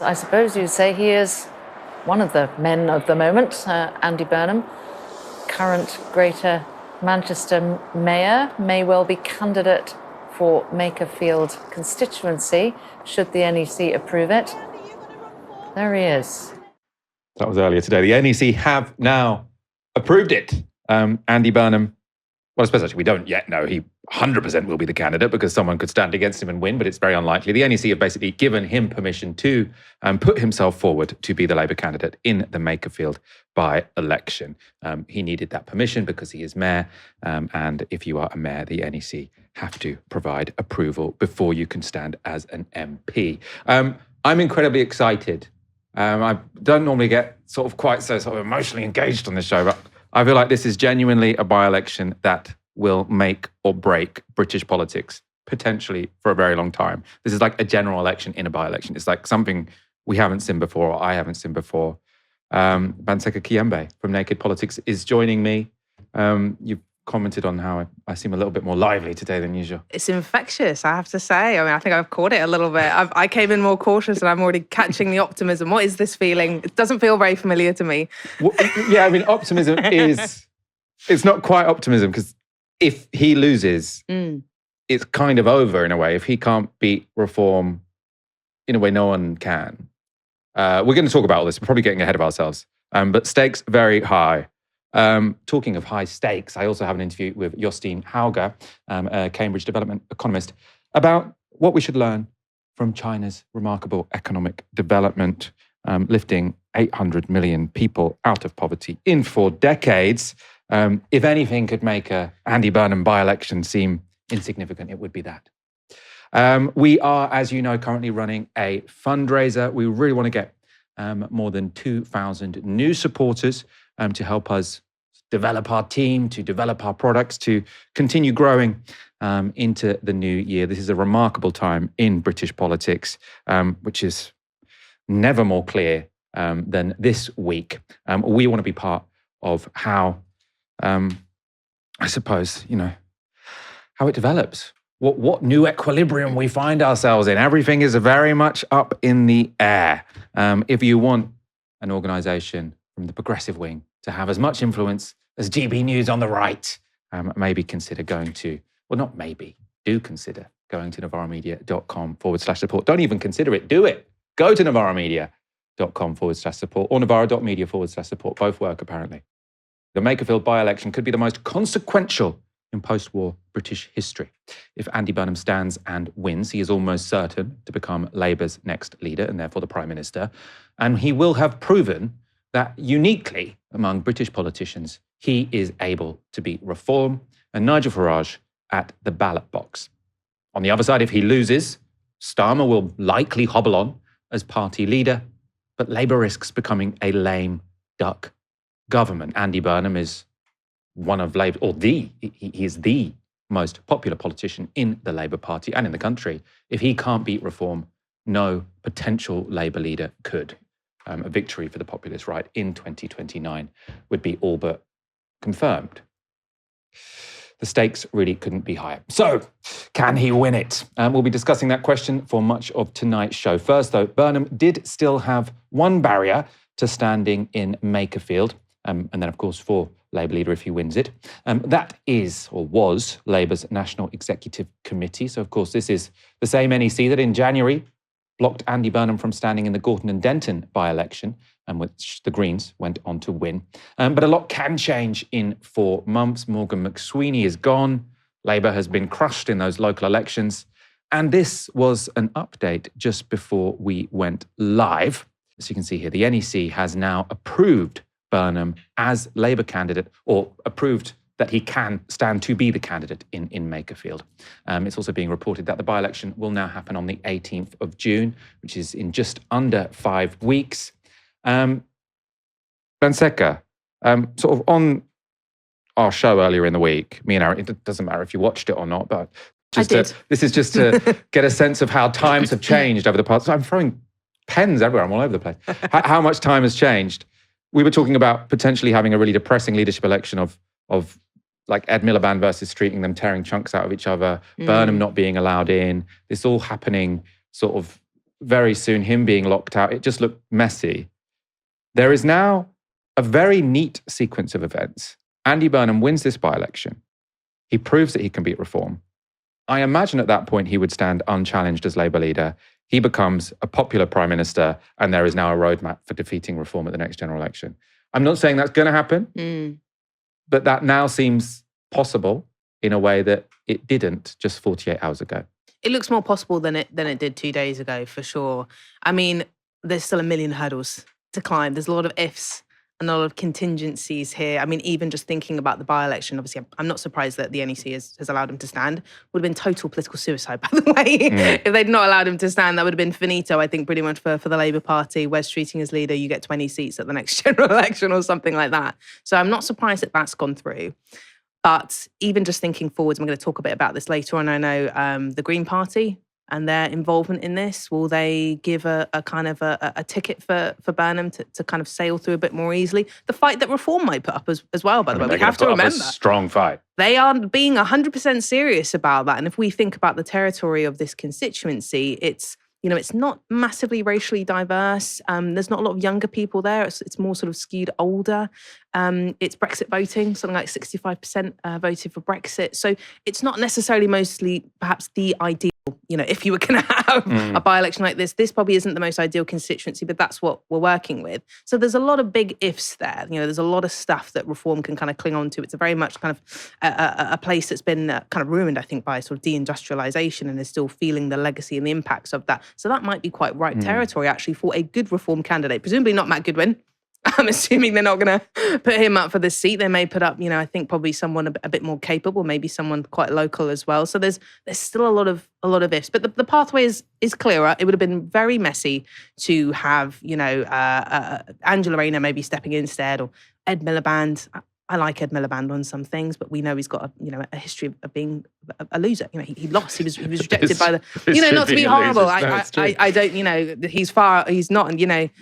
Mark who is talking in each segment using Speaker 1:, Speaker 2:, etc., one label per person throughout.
Speaker 1: I suppose you'd say he is one of the men of the moment, Andy Burnham, current Greater Manchester Mayor, may well be candidate for Makerfield constituency, should the NEC approve it. There he is.
Speaker 2: That was earlier today. The NEC have now approved it. Andy Burnham, well, I suppose actually we don't yet know he 100% will be the candidate because someone could stand against him and win, but it's very unlikely. The NEC have basically given him permission to put himself forward to be the Labour candidate in the Makerfield by-election. He needed that permission because he is mayor, and if you are a mayor, the NEC have to provide approval before you can stand as an MP. I'm incredibly excited. I don't normally get quite so emotionally engaged on this show, but I feel like this is genuinely a by-election that will make or break British politics, potentially for a very long time. This is like a general election in a by-election. It's like something we haven't seen before, or I haven't seen before. Banseka Kayembe from Naked Politics is joining me. You've commented on how I seem a little bit more lively today than usual.
Speaker 3: It's infectious, I have to say. I mean, I think I've caught it a little bit. I came in more cautious and I'm already catching the optimism. What is this feeling? It doesn't feel very familiar to me.
Speaker 2: Well, yeah, I mean, optimism it's not quite optimism because if he loses, it's kind of over in a way. If he can't beat reform, in a way no one can. We're going to talk about all this. We're probably getting ahead of ourselves. But stakes very high. Talking of high stakes, I also have an interview with Jostein Hauge, a Cambridge development economist, about what we should learn from China's remarkable economic development, lifting 800 million people out of poverty in 4 decades. If anything could make a Andy Burnham by-election seem insignificant, it would be that. We are, as you know, currently running a fundraiser. We really want to get more than 2,000 new supporters to help us develop our team, to develop our products, to continue growing into the new year. This is a remarkable time in British politics, which is never more clear than this week. We want to be part of how, I suppose, how it develops. What new equilibrium we find ourselves in. Everything is very much up in the air. If you want an organisation from the progressive wing to have as much influence as GB News on the right, maybe consider going to, well, not maybe, do consider going to novaramedia.com/support. Don't even consider it, do it. Go to novaramedia.com/support or novara.media/support. Both work, apparently. The Makerfield by-election could be the most consequential in post-war British history. If Andy Burnham stands and wins, he is almost certain to become Labour's next leader and therefore the Prime Minister. And he will have proven that uniquely among British politicians, he is able to beat reform and Nigel Farage at the ballot box. On the other side, if he loses, Starmer will likely hobble on as party leader, but Labour risks becoming a lame duck government. Andy Burnham is one of Labour, or he is the most popular politician in the Labour Party and in the country. If he can't beat reform, no potential Labour leader could. A victory for the populist right in 2029 would be all but confirmed. The stakes really couldn't be higher. So, can he win it? We'll be discussing that question for much of tonight's show. First, though, Burnham did still have one barrier to standing in Makerfield, and then, of course, for Labour leader if he wins it. That is, or was, Labour's National Executive Committee. So, of course, this is the same NEC that in January blocked Andy Burnham from standing in the Gorton and Denton by-election, and which the Greens went on to win. But a lot can change in 4 months. Morgan McSweeney is gone. Labour has been crushed in those local elections. And this was an update just before we went live. As you can see here, the NEC has now approved Burnham as Labour candidate, or approved that he can stand to be the candidate in Makerfield. It's also being reported that the by-election will now happen on the 18th of June, which is in just under 5 weeks. Banseka, sort of on our show earlier in the week, me and Aaron, it doesn't matter if you watched it or not, but this is just to get a sense of how times have changed over the past. I'm throwing pens everywhere, I'm all over the place. How much time has changed. We were talking about potentially having a really depressing leadership election of like Ed Miliband versus Streeting, them tearing chunks out of each other, Burnham not being allowed in, this all happening sort of very soon, him being locked out, it just looked messy. There is now a very neat sequence of events. Andy Burnham wins this by-election. He proves that he can beat Reform. I imagine at that point he would stand unchallenged as Labour leader. He becomes a popular prime minister, and there is now a roadmap for defeating Reform at the next general election. I'm not saying that's going to happen, but that now seems possible in a way that it didn't just 48 hours ago.
Speaker 3: It looks more possible than it did 2 days ago, for sure. I mean, there's still a million hurdles to climb. There's a lot of ifs and a lot of contingencies here. I mean, even just thinking about the by-election, obviously, I'm not surprised that the NEC has allowed him to stand. Would have been total political suicide, by the way. If they'd not allowed him to stand, that would have been finito, I think, pretty much for the Labour Party. Wes Streeting as leader, you get 20 seats at the next general election or something like that. So I'm not surprised that that's gone through. But even just thinking forwards, I'm going to talk a bit about this later on. I know the Green Party and their involvement in this, will they give a kind of a ticket for Burnham to kind of sail through a bit more easily? The fight that Reform might put up as well, by the way. We have to remember.
Speaker 2: A strong fight.
Speaker 3: They are being 100% serious about that. And if we think about the territory of this constituency, it's not massively racially diverse. There's not a lot of younger people there. It's more sort of skewed older. It's Brexit voting, something like 65% voted for Brexit. So it's not necessarily mostly perhaps the ideal, if you were going to have a by-election like this probably isn't the most ideal constituency, but that's what we're working with. So there's a lot of big ifs there. There's a lot of stuff that Reform can kind of cling on to. It's a very much kind of a place that's been kind of ruined, I think, by sort of deindustrialization and is still feeling the legacy and the impacts of that. So that might be quite ripe territory, actually, for a good Reform candidate. Presumably not Matt Goodwin. I'm assuming they're not going to put him up for this seat. They may put up, I think probably someone a bit more capable, maybe someone quite local as well. So there's still a lot of ifs. But the pathway is clearer. It would have been very messy to have, Angela Rayner maybe stepping in instead, or Ed Miliband. I like Ed Miliband on some things, but we know he's got a history of being a loser. He lost. He was rejected by the. Not to be horrible. I don't. He's not.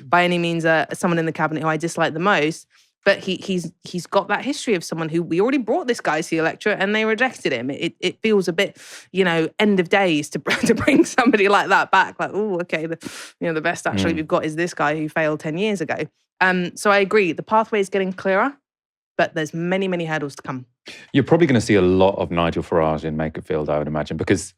Speaker 3: By any means, someone in the cabinet who I dislike the most. But he's got that history of someone who we already brought this guy to the electorate and they rejected him. It feels a bit, end of days to bring somebody like that back. Like, oh, okay, the best actually we've got is this guy who failed 10 years ago. So I agree. The pathway is getting clearer. But there's many, many hurdles to come.
Speaker 2: You're probably going to see a lot of Nigel Farage in Makerfield, I would imagine, because,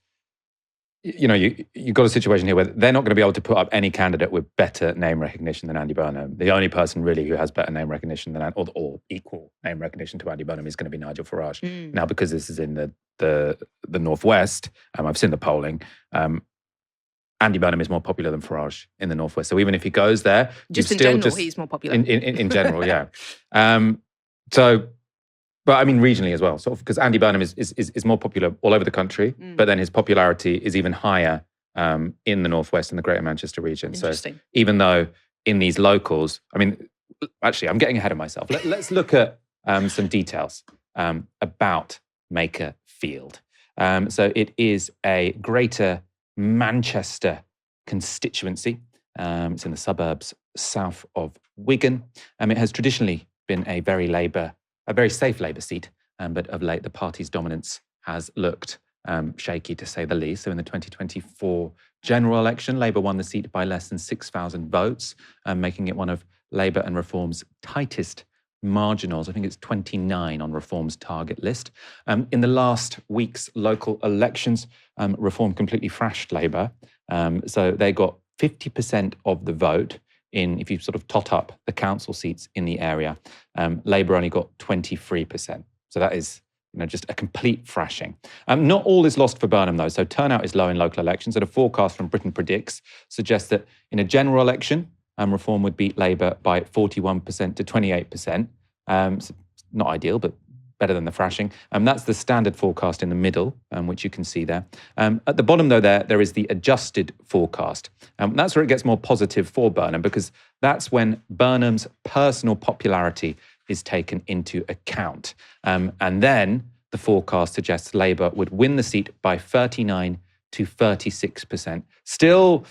Speaker 2: you've got a situation here where they're not going to be able to put up any candidate with better name recognition than Andy Burnham. The only person really who has better name recognition than, or equal name recognition to Andy Burnham is going to be Nigel Farage. Now, because this is in the Northwest, I've seen the polling, Andy Burnham is more popular than Farage in the Northwest. So even if he goes there...
Speaker 3: Just in general, he's more popular.
Speaker 2: In general, yeah. But I mean regionally as well, sort of, because Andy Burnham is more popular all over the country, but then his popularity is even higher in the Northwest and the Greater Manchester region. So even though in these locals, I mean, actually, I'm getting ahead of myself. Let's look at some details about Makerfield. So it is a Greater Manchester constituency. It's in the suburbs south of Wigan. It has traditionally been a very safe Labour seat, but of late the party's dominance has looked shaky, to say the least. So in the 2024 general election, Labour won the seat by less than 6,000 votes, making it one of Labour and Reform's tightest marginals. I think it's 29 on Reform's target list. In the last week's local elections, Reform completely thrashed Labour. So they got 50% of the vote. If you sort of tot up the council seats in the area, Labour only got 23%. So that is, just a complete thrashing. Not all is lost for Burnham, though. So turnout is low in local elections. And a forecast from Britain Predicts suggests that in a general election, Reform would beat Labour by 41% to 28%. So not ideal, but better than the thrashing. That's the standard forecast in the middle, which you can see there. At the bottom, though, there is the adjusted forecast. That's where it gets more positive for Burnham, because that's when Burnham's personal popularity is taken into account. And then the forecast suggests Labour would win the seat by 39 to 36%. Still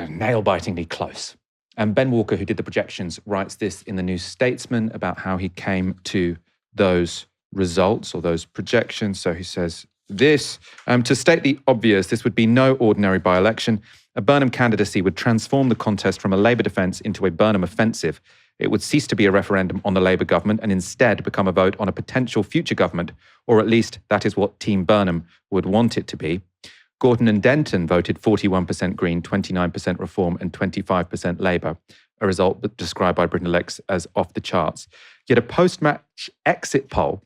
Speaker 2: nail-bitingly close. And Ben Walker, who did the projections, writes this in the New Statesman about how he came to those results or those projections. So he says this. To state the obvious, this would be no ordinary by-election. A Burnham candidacy would transform the contest from a Labour defence into a Burnham offensive. It would cease to be a referendum on the Labour government and instead become a vote on a potential future government, or at least that is what Team Burnham would want it to be. Gordon and Denton voted 41% Green, 29% Reform and 25% Labour, a result described by Britain Elects as off the charts. Yet a post-match exit poll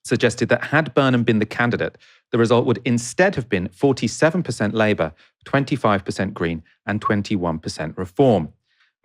Speaker 2: suggested that had Burnham been the candidate, the result would instead have been 47% Labour, 25% Green and 21% Reform.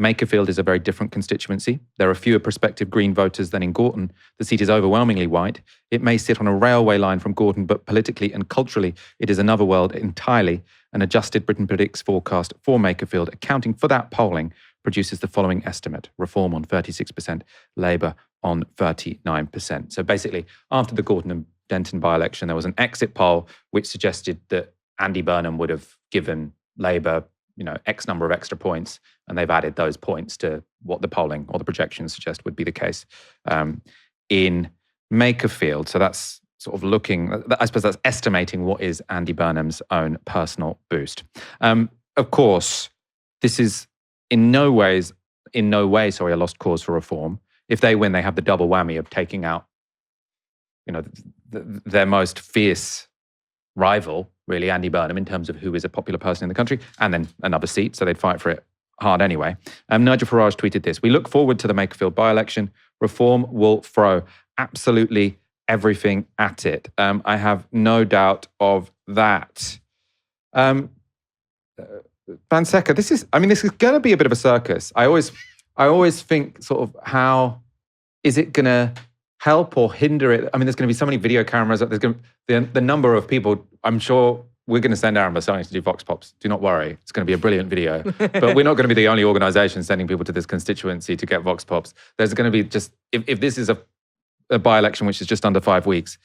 Speaker 2: Makerfield is a very different constituency. There are fewer prospective Green voters than in Gorton. The seat is overwhelmingly white. It may sit on a railway line from Gorton, but politically and culturally, it is another world entirely. An adjusted Britain Predicts forecast for Makerfield, accounting for that polling, produces the following estimate: Reform on 36%, Labour on 39%. So basically, after the Gorton and Denton by-election, there was an exit poll which suggested that Andy Burnham would have given Labour X number of extra points, and they've added those points to what the polling or the projections suggest would be the case in Makerfield. So that's sort of looking, I suppose that's estimating what is Andy Burnham's own personal boost. Of course, this is in no way, a lost cause for reform. If they win, they have the double whammy of taking out, their most fierce rival, really, Andy Burnham, in terms of who is a popular person in the country, and then another seat, so they'd fight for it hard anyway. Nigel Farage tweeted this: "We look forward to the Makerfield by-election. Reform will throw absolutely everything at it. I have no doubt of that." Banseka, this is going to be a bit of a circus. I always think sort of, how is it going to help or hinder it? There's going to be so many video cameras. There's going to the number of people. I'm sure we're going to send Aaron Bassani to do Vox Pops. Do not worry. It's going to be a brilliant video. But we're not going to be the only organisation sending people to this constituency to get Vox Pops. There's going to be just, if this is a by-election which is just under 5 weeks,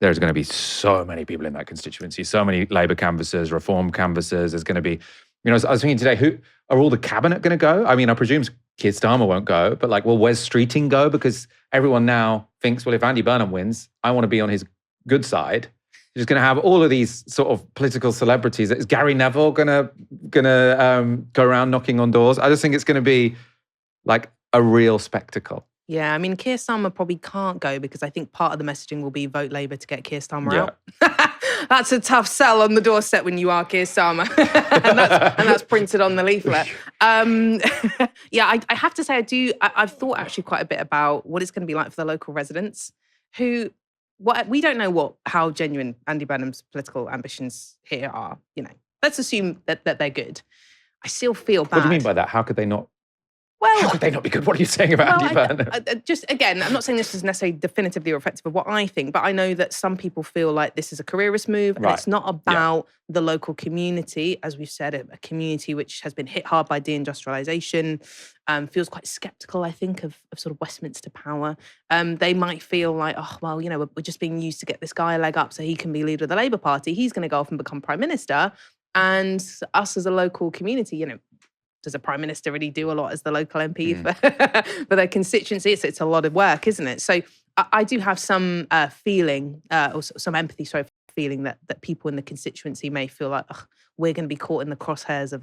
Speaker 2: there's going to be so many people in that constituency, so many Labour canvassers, Reform canvassers. There's going to be, I was thinking today, who are all the cabinet going to go? I presume Keir Starmer won't go, but will Wes Streeting go? Because everyone now thinks, well, if Andy Burnham wins, I want to be on his good side. You're just going to have all of these sort of political celebrities. Is Gary Neville gonna go around knocking on doors? I just think it's going to be like a real spectacle.
Speaker 3: Yeah, Keir Starmer probably can't go because I think part of the messaging will be vote Labour to get Keir Starmer out. That's a tough sell on the doorstep when you are Keir Starmer. and that's printed on the leaflet. I have to say I've thought actually quite a bit about what it's going to be like for the local residents who, we don't know how genuine Andy Burnham's political ambitions here are. Let's assume that they're good. I still feel bad.
Speaker 2: What do you mean by that? How could they not?
Speaker 3: Well,
Speaker 2: how could they not be good? What are you saying about Andy Burnham?
Speaker 3: Just again, I'm not saying this is necessarily definitively reflective of what I think, but I know that some people feel like this is a careerist move, and it's not about the local community, as we've said, a community which has been hit hard by deindustrialisation, feels quite sceptical, I think, of sort of Westminster power. They might feel like, we're just being used to get this guy a leg up so he can be leader of the Labour Party. He's going to go off and become Prime Minister, and us as a local community, does a Prime Minister really do a lot as the local MP for their constituency? It's a lot of work, isn't it? So I do have some feeling, or some empathy, feeling that people in the constituency may feel like, we're going to be caught in the crosshairs of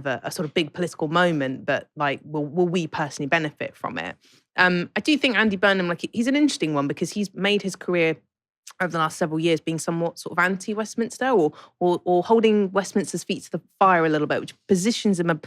Speaker 3: a sort of big political moment, but will we personally benefit from it? I do think Andy Burnham, he's an interesting one because he's made his career over the last several years being somewhat sort of anti-Westminster or holding Westminster's feet to the fire a little bit, which positions him,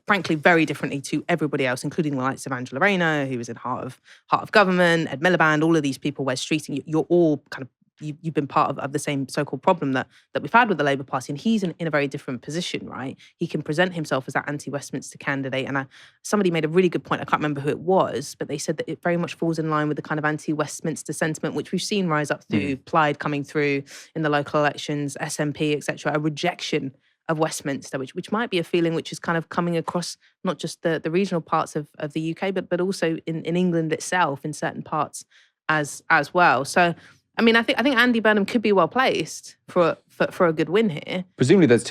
Speaker 3: frankly, very differently to everybody else, including the likes of Angela Rayner, who was in Heart of Government, Ed Miliband, all of these people, Wes Streeting. You're all kind of, you've been part of the same so-called problem that we've had with the Labour Party, and he's in a very different position, right? He can present himself as that anti-Westminster candidate, and somebody made a really good point, I can't remember who it was, but they said that it very much falls in line with the kind of anti-Westminster sentiment, which we've seen rise up through Plaid coming through in the local elections, SNP, etc., a rejection of Westminster, which might be a feeling which is kind of coming across not just the regional parts of the UK, but also in England itself, in certain parts as well. So, I think Andy Burnham could be well placed for a good win here.
Speaker 2: Presumably, there's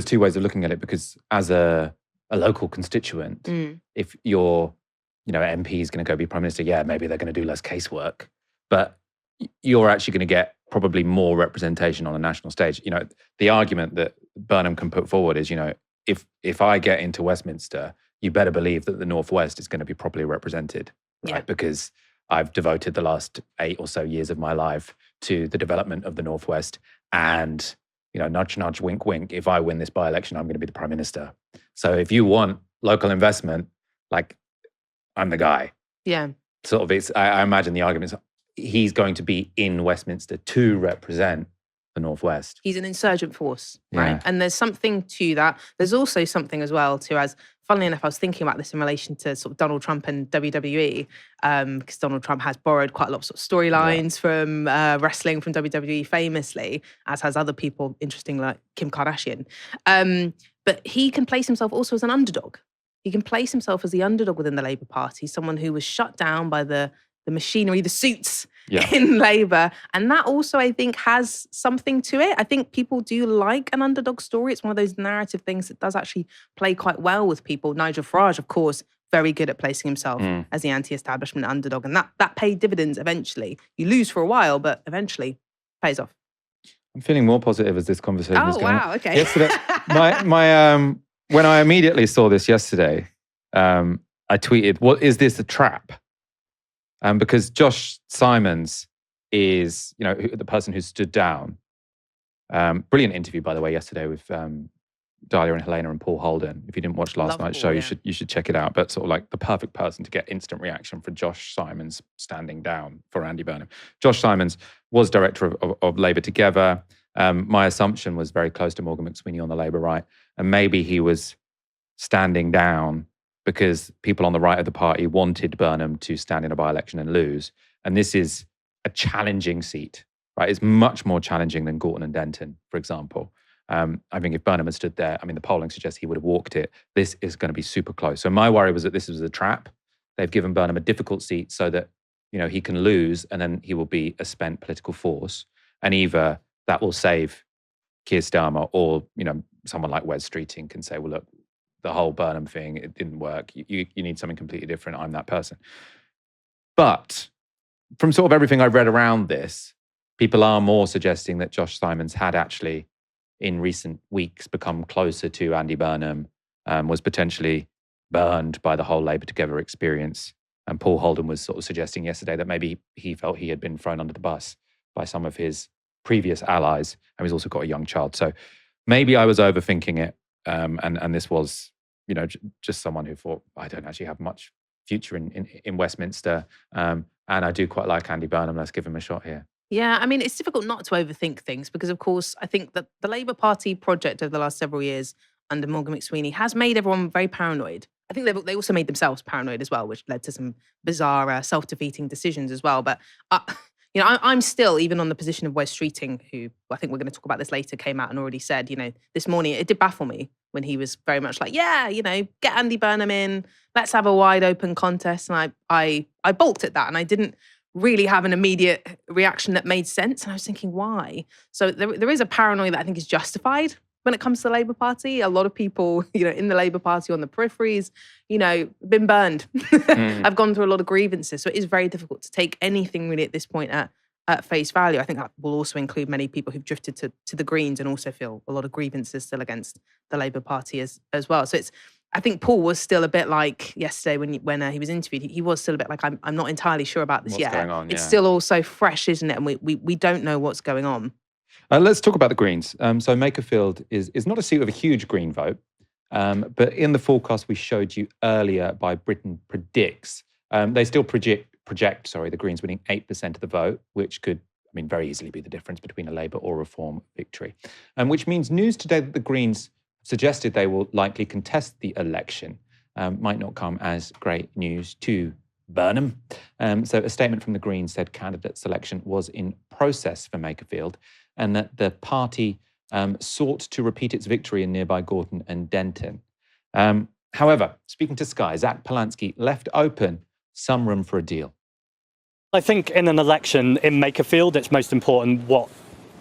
Speaker 2: two ways of looking at it, because as a local constituent, if your MP is going to go be Prime Minister, maybe they're going to do less casework, but you're actually going to get probably more representation on a national stage. You know, the argument that Burnham can put forward is, you know, if I get into Westminster, you better believe that the Northwest is going to be properly represented, right?
Speaker 3: Yeah.
Speaker 2: Because I've devoted the last 8 or so years of my life to the development of the Northwest. And, you know, nudge, nudge, wink, wink, if I win this by-election, I'm going to be the Prime Minister. So if you want local investment, like, I'm the guy.
Speaker 3: Yeah.
Speaker 2: Sort of, it's, I imagine the argument is he's going to be in Westminster to represent the Northwest.
Speaker 3: He's an insurgent force, right?
Speaker 2: Yeah.
Speaker 3: And there's something to that. There's also something as well to, as funnily enough, I was thinking about this in relation to sort of Donald Trump and WWE, because Donald Trump has borrowed quite a lot of sort of storylines from wrestling from WWE famously, as has other people, interesting, like Kim Kardashian. But he can place himself also as an underdog. He can place himself as the underdog within the Labour Party, someone who was shut down by the machinery, the suits in Labour. And that also, I think, has something to it. I think people do like an underdog story. It's one of those narrative things that does actually play quite well with people. Nigel Farage, of course, very good at placing himself as the anti-establishment underdog. And that paid dividends eventually. You lose for a while, but eventually pays off.
Speaker 2: I'm feeling more positive as this conversation is going on.
Speaker 3: Oh, wow, okay.
Speaker 2: Yesterday, when I immediately saw this yesterday, I tweeted, "What is this, a trap?" Because Josh Simons is, you know, the person who stood down. Brilliant interview, by the way, yesterday with Dahlia and Helena and Paul Holden. If you didn't watch last night's show, you should check it out. But sort of like the perfect person to get instant reaction for Josh Simons standing down for Andy Burnham. Josh Simons was director of Labour Together. My assumption was very close to Morgan McSweeney on the Labour right, and maybe he was standing down because people on the right of the party wanted Burnham to stand in a by-election and lose. And this is a challenging seat, right? It's much more challenging than Gorton and Denton, for example. I think if Burnham had stood there, I mean, the polling suggests he would have walked it. This is going to be super close. So my worry was that this was a trap. They've given Burnham a difficult seat so that, you know, he can lose and then he will be a spent political force. And either that will save Keir Starmer or, you know, someone like Wes Streeting can say, well, look, the whole Burnham thing, it didn't work. You need something completely different. I'm that person. But from sort of everything I've read around this, people are more suggesting that Josh Simons had actually, in recent weeks, become closer to Andy Burnham, was potentially burned by the whole Labour Together experience. And Paul Holden was sort of suggesting yesterday that maybe he felt he had been thrown under the bus by some of his previous allies. And he's also got a young child. So maybe I was overthinking it. And this was, you know, just someone who thought, I don't actually have much future in Westminster. And I do quite like Andy Burnham. Let's give him a shot here.
Speaker 3: Yeah, I mean, it's difficult not to overthink things because, of course, I think that the Labour Party project over the last several years under Morgan McSweeney has made everyone very paranoid. I think they also made themselves paranoid as well, which led to some bizarre self-defeating decisions as well. But, you know, I'm still, even on the position of Wes Streeting, who I think we're going to talk about this later, came out and already said, you know, this morning, it did baffle me when he was very much like, yeah, you know, get Andy Burnham in, let's have a wide open contest. And I balked at that and I didn't really have an immediate reaction that made sense. And I was thinking, why? So there is a paranoia that I think is justified when it comes to the Labour Party. A lot of people, you know, in the Labour Party on the peripheries, you know, been burned. I've gone through a lot of grievances. So it is very difficult to take anything really at this point at face value. I think that will also include many people who've drifted to the Greens and also feel a lot of grievances still against the Labour Party as well. So I think Paul was still a bit like yesterday when he was interviewed. He was still a bit like, I'm not entirely sure about this yet.
Speaker 2: Going on,
Speaker 3: It's still all so fresh, isn't it? And we don't know what's going on.
Speaker 2: Let's talk about the Greens. So Makerfield is not a seat with a huge Green vote, but in the forecast we showed you earlier by Britain Predicts, they still project the Greens winning 8% of the vote, which could, I mean, very easily be the difference between a Labour or Reform victory. Which means news today that the Greens suggested they will likely contest the election might not come as great news to Burnham. So a statement from the Greens said candidate selection was in process for Makerfield and that the party sought to repeat its victory in nearby Gorton and Denton. However, speaking to Sky, Zach Polanski left open some room for a deal.
Speaker 4: I think in an election in Makerfield, it's most important what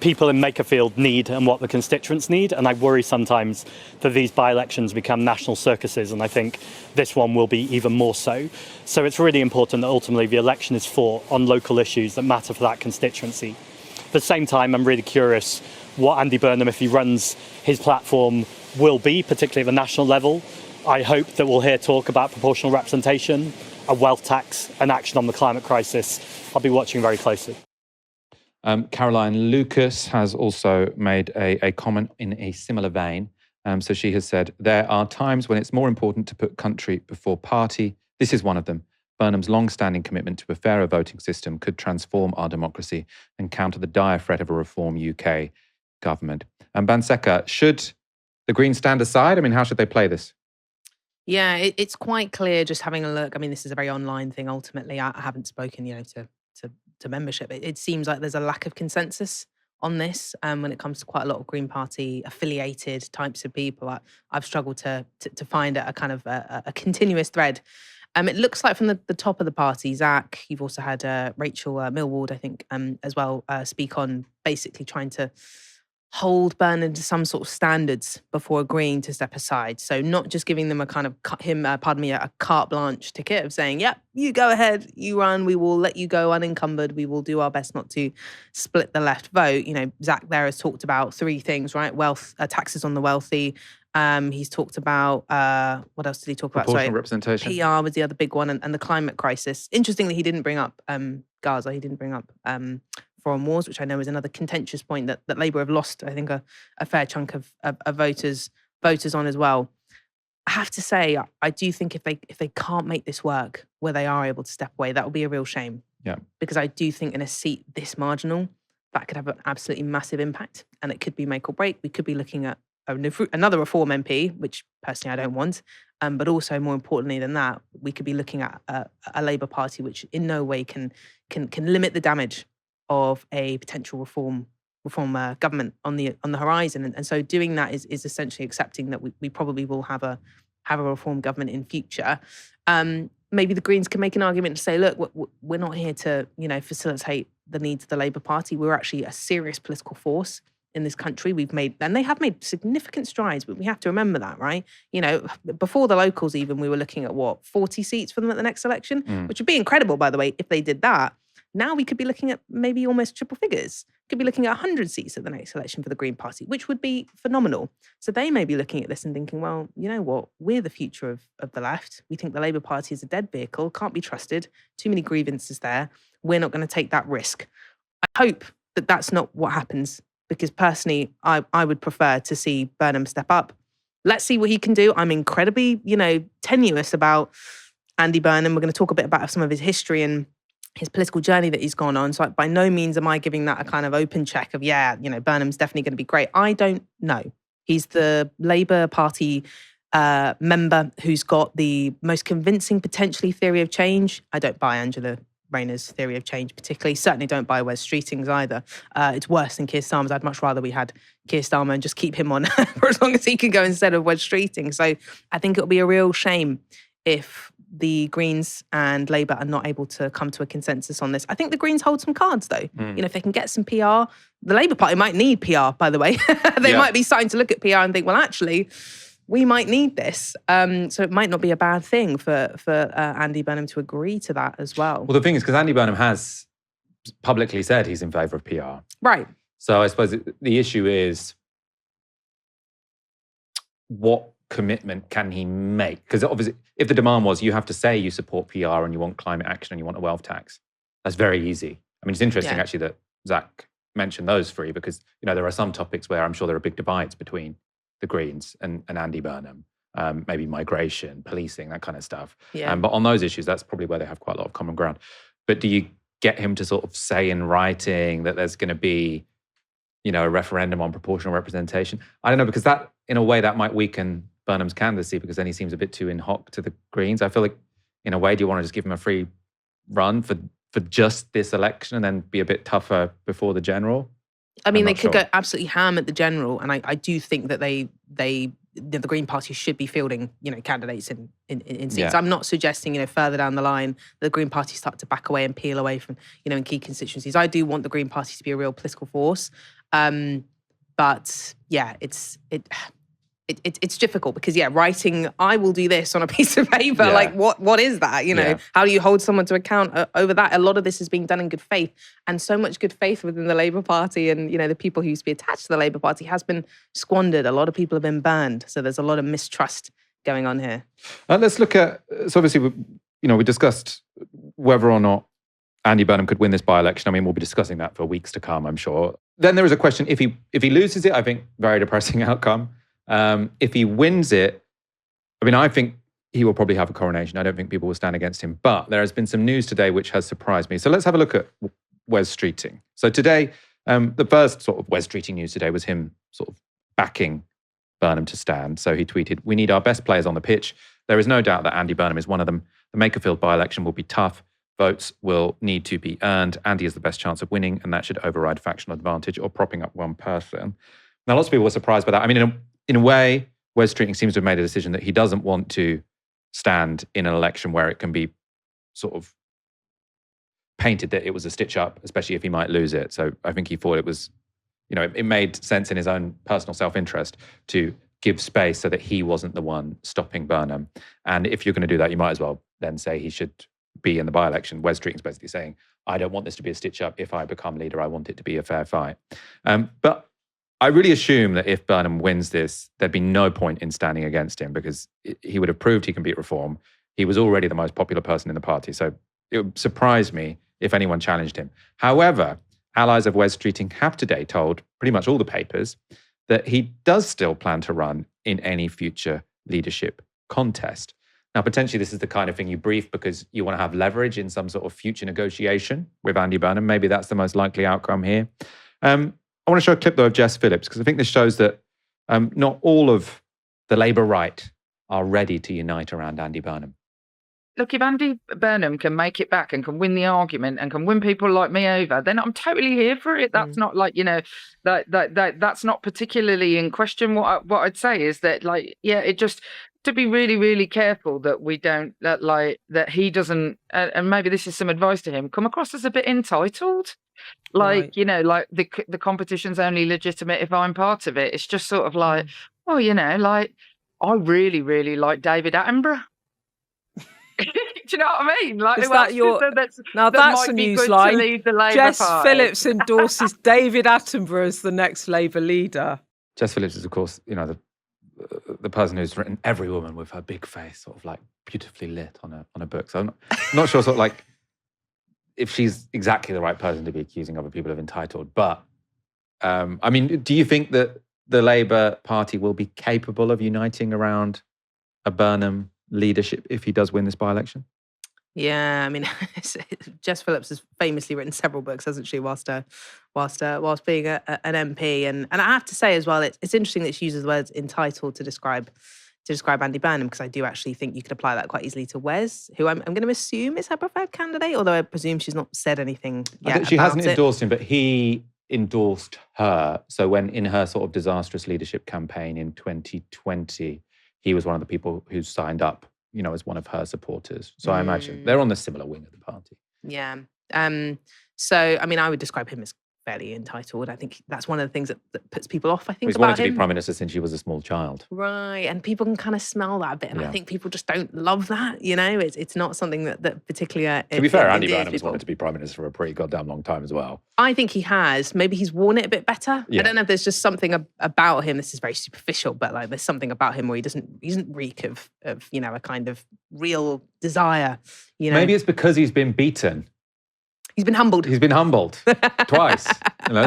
Speaker 4: people in Makerfield need and what the constituents need. And I worry sometimes that these by-elections become national circuses. And I think this one will be even more so. So it's really important that ultimately the election is fought on local issues that matter for that constituency. the same time, I'm really curious what Andy Burnham, if he runs his platform, will be, particularly at the national level. I hope that we'll hear talk about proportional representation, a wealth tax, and action on the climate crisis. I'll be watching very closely.
Speaker 2: Caroline Lucas has also made a comment in a similar vein. So she has said, there are times when it's more important to put country before party. This is one of them. Burnham's long-standing commitment to a fairer voting system could transform our democracy and counter the dire threat of a reform UK government. And Banseka, should the Greens stand aside? I mean, how should they play this?
Speaker 3: Yeah, it's quite clear just having a look. I mean, this is a very online thing ultimately. I haven't spoken, to membership. It seems like there's a lack of consensus on this when it comes to quite a lot of Green Party affiliated types of people. I've struggled to find a kind of a continuous thread. It looks like from the top of the party, Zach, you've also had Rachel Millward, I think, as well, speak on basically trying to hold Burnham to some sort of standards before agreeing to step aside. So not just giving them a kind of a carte blanche ticket of saying, yep, you go ahead, you run, we will let you go unencumbered, we will do our best not to split the left vote. Zach there has talked about three things, right? Taxes on the wealthy. He's talked about, what else did he talk about?
Speaker 2: Proportional representation.
Speaker 3: PR was the other big one, and the climate crisis. Interestingly, he didn't bring up Gaza, he didn't bring up foreign wars, which I know is another contentious point that Labour have lost, I think, a fair chunk of voters on as well. I have to say, I do think if they can't make this work, where they are able to step away, that will be a real shame.
Speaker 2: Yeah.
Speaker 3: Because I do think in a seat this marginal, that could have an absolutely massive impact, and it could be make or break. We could be looking at another Reform MP, which personally I don't want, but also more importantly than that, we could be looking at a Labour Party which in no way can limit the damage of a potential reform government on the horizon, and so doing that is essentially accepting that we probably will have a reform government in future. Maybe the Greens can make an argument to say, look, we're not here to facilitate the needs of the Labour Party. We're actually a serious political force in this country. They have made significant strides, but we have to remember that, right? Before the locals even, we were looking at 40 seats for them at the next election, which would be incredible, by the way, if they did that. Now we could be looking at maybe almost triple figures. Could be looking at 100 seats at the next election for the Green Party, which would be phenomenal. So they may be looking at this and thinking, well, you know what? We're the future of the left. We think the Labour Party is a dead vehicle, can't be trusted, too many grievances there. We're not going to take that risk. I hope that that's not what happens, because personally, I would prefer to see Burnham step up. Let's see what he can do. I'm incredibly, tenuous about Andy Burnham. We're going to talk a bit about some of his history and his political journey that he's gone on. So by no means am I giving that a kind of open check of, Burnham's definitely going to be great. I don't know. He's the Labour Party member who's got the most convincing, potentially, theory of change. I don't buy Angela Rayner's theory of change particularly. Certainly don't buy Wes Streeting's either. It's worse than Keir Starmer's. I'd much rather we had Keir Starmer and just keep him on for as long as he can go instead of Wes Streeting. So I think it'll be a real shame if the Greens and Labour are not able to come to a consensus on this. I think the Greens hold some cards, though. If they can get some PR, the Labour Party might need PR, by the way. They might be starting to look at PR and think, well, actually, we might need this. So it might not be a bad thing for Andy Burnham to agree to that as well.
Speaker 2: Well, the thing is, because Andy Burnham has publicly said he's in favour of PR.
Speaker 3: Right.
Speaker 2: So I suppose the issue is, what commitment can he make? Because obviously, if the demand was you have to say you support PR and you want climate action and you want a wealth tax, that's very easy. I mean, it's interesting actually that Zach mentioned those three, because there are some topics where I'm sure there are big divides between the Greens and Andy Burnham, maybe migration, policing, that kind of stuff.
Speaker 3: Yeah.
Speaker 2: But on those issues, that's probably where they have quite a lot of common ground. But do you get him to sort of say in writing that there's going to be, a referendum on proportional representation? I don't know, because that, in a way, that might weaken Burnham's candidacy, because then he seems a bit too in hoc to the Greens. I feel like, in a way, do you want to just give him a free run for just this election and then be a bit tougher before the general?
Speaker 3: I mean, they could go absolutely ham at the general, and I do think that the Green Party should be fielding, candidates in seats.
Speaker 2: Yeah.
Speaker 3: I'm not suggesting, further down the line, the Green Party start to back away and peel away from, in key constituencies. I do want the Green Party to be a real political force, but yeah, it's difficult because writing I will do this on a piece of paper, like what is that? How do you hold someone to account over that? A lot of this is being done in good faith, and so much good faith within the Labour Party and the people who used to be attached to the Labour Party has been squandered. A lot of people have been burned, so there's a lot of mistrust going on here.
Speaker 2: Let's look at, so obviously we discussed whether or not Andy Burnham could win this by-election. I mean, we'll be discussing that for weeks to come, I'm sure. Then there is a question, if he loses it, I think very depressing outcome. If he wins it, I mean, I think he will probably have a coronation. I don't think people will stand against him. But there has been some news today which has surprised me. So let's have a look at Wes Streeting. So today, the first sort of Wes Streeting news today was him sort of backing Burnham to stand. So he tweeted, "We need our best players on the pitch. There is no doubt that Andy Burnham is one of them. The Makerfield by-election will be tough. Votes will need to be earned. Andy has the best chance of winning, and that should override factional advantage or propping up one person." Now, lots of people were surprised by that. I mean, in a way, Wes Streeting seems to have made a decision that he doesn't want to stand in an election where it can be sort of painted that it was a stitch-up, especially if he might lose it. So I think he thought it was, it made sense in his own personal self-interest to give space so that he wasn't the one stopping Burnham. And if you're going to do that, you might as well then say he should be in the by-election. Wes Streeting's basically saying, I don't want this to be a stitch-up. If I become leader, I want it to be a fair fight. But I really assume that if Burnham wins this, there'd be no point in standing against him because he would have proved he can beat reform. He was already the most popular person in the party. So it would surprise me if anyone challenged him. However, allies of Wes Streeting have today told pretty much all the papers that he does still plan to run in any future leadership contest. Now, potentially this is the kind of thing you brief because you want to have leverage in some sort of future negotiation with Andy Burnham. Maybe that's the most likely outcome here. I want to show a clip, though, of Jess Phillips, because I think this shows that not all of the Labour right are ready to unite around Andy Burnham.
Speaker 5: Look, if Andy Burnham can make it back and can win the argument and can win people like me over, then I'm totally here for it. That's not like, that's not particularly in question. What I'd say is that, it just to be really, really careful that we don't, that he doesn't, and maybe this is some advice to him, come across as a bit entitled. Right. The competition's only legitimate if I'm part of it. It's just sort of like, I really, really like David Attenborough. Do you know what I mean? Like,
Speaker 6: is that your? Now that's a news line. Jess Phillips endorses David Attenborough as the next Labour leader.
Speaker 2: Jess Phillips is, of course, the person who's written Every Woman with Her Big Face, sort of like beautifully lit on a book. So I'm not sure, sort of like, if she's exactly the right person to be accusing other people of entitled. But I mean, do you think that the Labour Party will be capable of uniting around a Burnham leadership if he does win this by-election?
Speaker 3: Yeah, I mean, Jess Phillips has famously written several books, hasn't she, whilst being an MP, and I have to say as well, it's interesting that she uses the words entitled to describe Andy Burnham, because I do actually think you could apply that quite easily to Wes, who I'm going to assume is her preferred candidate, although I presume she's not said anything yet.
Speaker 2: She hasn't endorsed him, but he endorsed her. So when in her sort of disastrous leadership campaign in 2020, he was one of the people who signed up, as one of her supporters. So I imagine they're on the similar wing of the party.
Speaker 3: Yeah. So, I mean, I would describe him as fairly entitled. I think that's one of the things that puts people off, I think,
Speaker 2: He's
Speaker 3: about
Speaker 2: wanted to
Speaker 3: him.
Speaker 2: be Prime Minister since she was a small child.
Speaker 3: Right, and people can kind of smell that a bit, and I think people just don't love that, It's not something that particularly...
Speaker 2: to be fair, Andy Burnham's wanted to be Prime Minister for a pretty goddamn long time as well.
Speaker 3: I think he has. Maybe he's worn it a bit better. Yeah. I don't know if there's just something about him, this is very superficial, but there's something about him where he doesn't reek of a kind of real desire,
Speaker 2: Maybe it's because he's been beaten.
Speaker 3: He's been humbled.
Speaker 2: He's been humbled twice.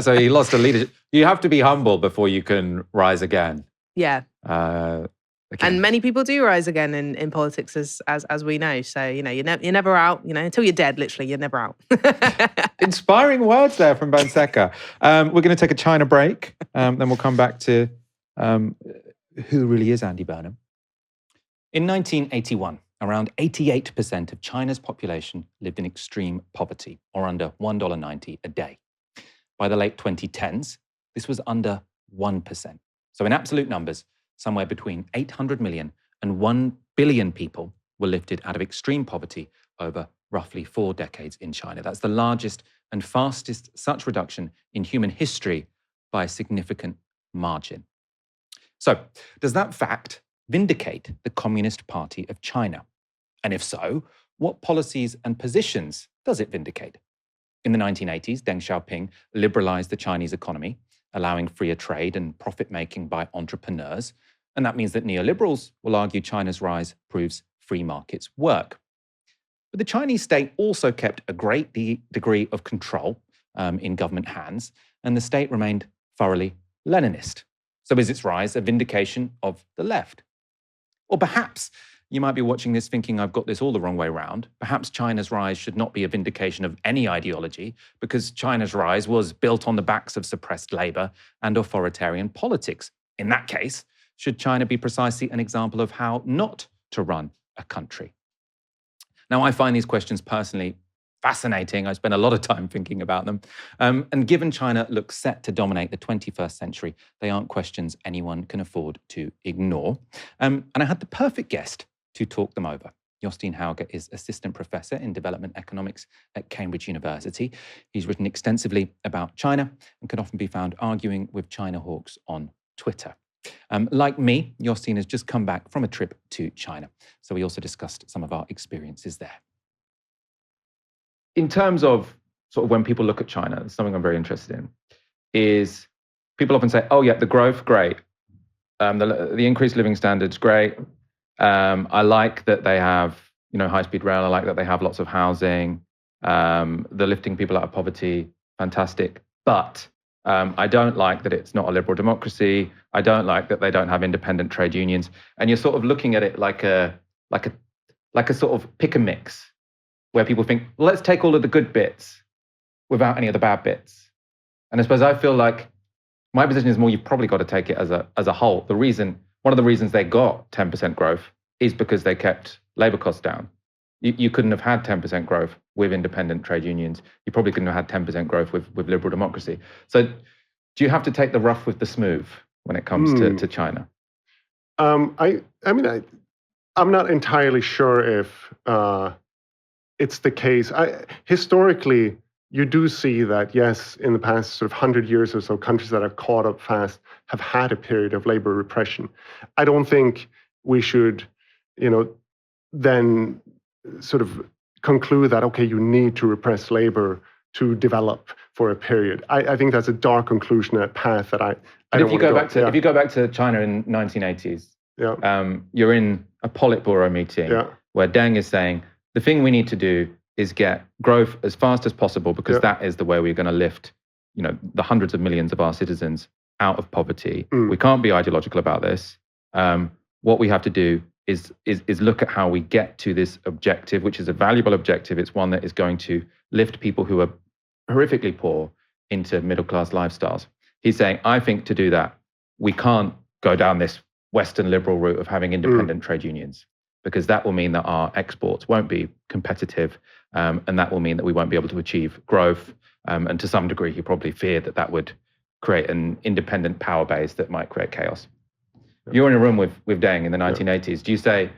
Speaker 2: So he lost a leadership. You have to be humble before you can rise again.
Speaker 3: Yeah. And many people do rise again in politics, as we know. So you're never out. Until you're dead. Literally, you're never out.
Speaker 2: Inspiring words there from Banseka. We're going to take a China break. Then we'll come back to who really is Andy Burnham. In 1981. Around 88% of China's population lived in extreme poverty, or under $1.90 a day. By the late 2010s, this was under 1%. So in absolute numbers, somewhere between 800 million and 1 billion people were lifted out of extreme poverty over roughly 4 decades in China. That's the largest and fastest such reduction in human history by a significant margin. So, does that fact vindicate the Communist Party of China? And if so, what policies and positions does it vindicate? In the 1980s, Deng Xiaoping liberalized the Chinese economy, allowing freer trade and profit-making by entrepreneurs. And that means that neoliberals will argue China's rise proves free markets work. But the Chinese state also kept a great degree of control in government hands, and the state remained thoroughly Leninist. So is its rise a vindication of the left? Or perhaps you might be watching this thinking I've got this all the wrong way around. Perhaps China's rise should not be a vindication of any ideology because China's rise was built on the backs of suppressed labor and authoritarian politics. In that case, should China be precisely an example of how not to run a country? Now, I find these questions personally fascinating. I spend a lot of time thinking about them. And given China looks set to dominate the 21st century, they aren't questions anyone can afford to ignore. And I had the perfect guest to talk them over. Jostein Hauge is assistant professor in development economics at Cambridge University. He's written extensively about China and can often be found arguing with China hawks on Twitter. Like me, Jostein has just come back from a trip to China. So we also discussed some of our experiences there. In terms of sort of when people look at China, something I'm very interested in is people often say, oh yeah, the growth, great. The increased living standards, great. I like that they have, high-speed rail. I like that they have lots of housing. They're lifting people out of poverty. Fantastic. But I don't like that it's not a liberal democracy. I don't like that they don't have independent trade unions. And you're sort of looking at it like a sort of pick and mix, where people think, well, let's take all of the good bits without any of the bad bits. And I suppose I feel like my position is more you've probably got to take it as a whole. One of the reasons they got 10% growth is because they kept labor costs down. You couldn't have had 10% growth with independent trade unions. You probably couldn't have had 10% growth with liberal democracy. So do you have to take the rough with the smooth when it comes to China?
Speaker 7: I'm not entirely sure if it's the case. Historically, you do see that, yes, in the past sort of 100 years or so, countries that have caught up fast have had a period of labor repression. I don't think we should, then sort of conclude that, okay, you need to repress labor to develop for a period. I think that's a dark conclusion, a path that I don't
Speaker 2: if you go back to if you go back to China in 1980s, you're in a Politburo meeting where Deng is saying the thing we need to do is get growth as fast as possible because that is the way we're going to lift, the hundreds of millions of our citizens out of poverty. We can't be ideological about this. What we have to do is look at how we get to this objective, which is a valuable objective. It's one that is going to lift people who are horrifically poor into middle-class lifestyles. He's saying, I think to do that, we can't go down this Western liberal route of having independent trade unions, because that will mean that our exports won't be competitive, and that will mean that we won't be able to achieve growth. And to some degree, he probably feared that would create an independent power base that might create chaos. You're in a room with Deng in the 1980s. Do you say,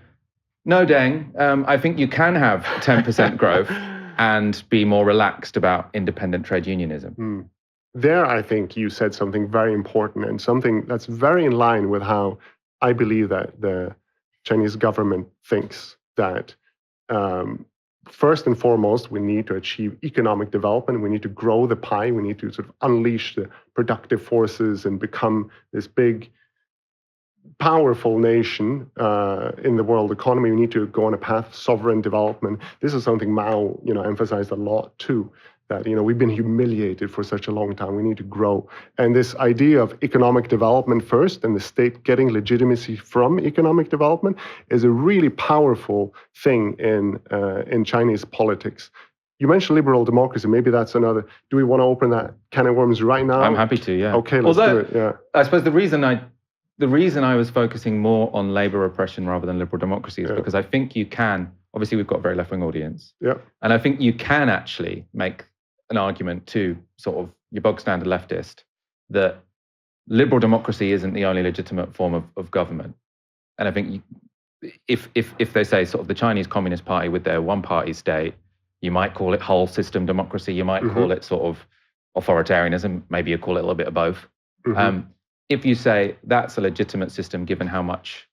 Speaker 2: no, Deng, I think you can have 10% growth and be more relaxed about independent trade unionism?
Speaker 7: There, I think you said something very important and something that's very in line with how I believe that the Chinese government thinks that first and foremost, we need to achieve economic development. We need to grow the pie. We need to sort of unleash the productive forces and become this big, powerful nation in the world economy. We need to go on a path of sovereign development. This is something Mao, emphasized a lot too, that, we've been humiliated for such a long time. We need to grow. And this idea of economic development first and the state getting legitimacy from economic development is a really powerful thing in Chinese politics. You mentioned liberal democracy. Maybe that's another. Do we want to open that can of worms right now?
Speaker 2: I'm happy to, yeah.
Speaker 7: Okay, let's do it, yeah.
Speaker 2: I suppose the reason I was focusing more on labor repression rather than liberal democracy is because I think you can, obviously we've got a very left-wing audience, and I think you can actually make an argument to sort of your bog standard leftist that liberal democracy isn't the only legitimate form of government. And I think if they say sort of the Chinese Communist Party with their one-party state, you might call it whole system democracy, you might call it sort of authoritarianism, maybe you call it a little bit of both. if you say that's a legitimate system given how much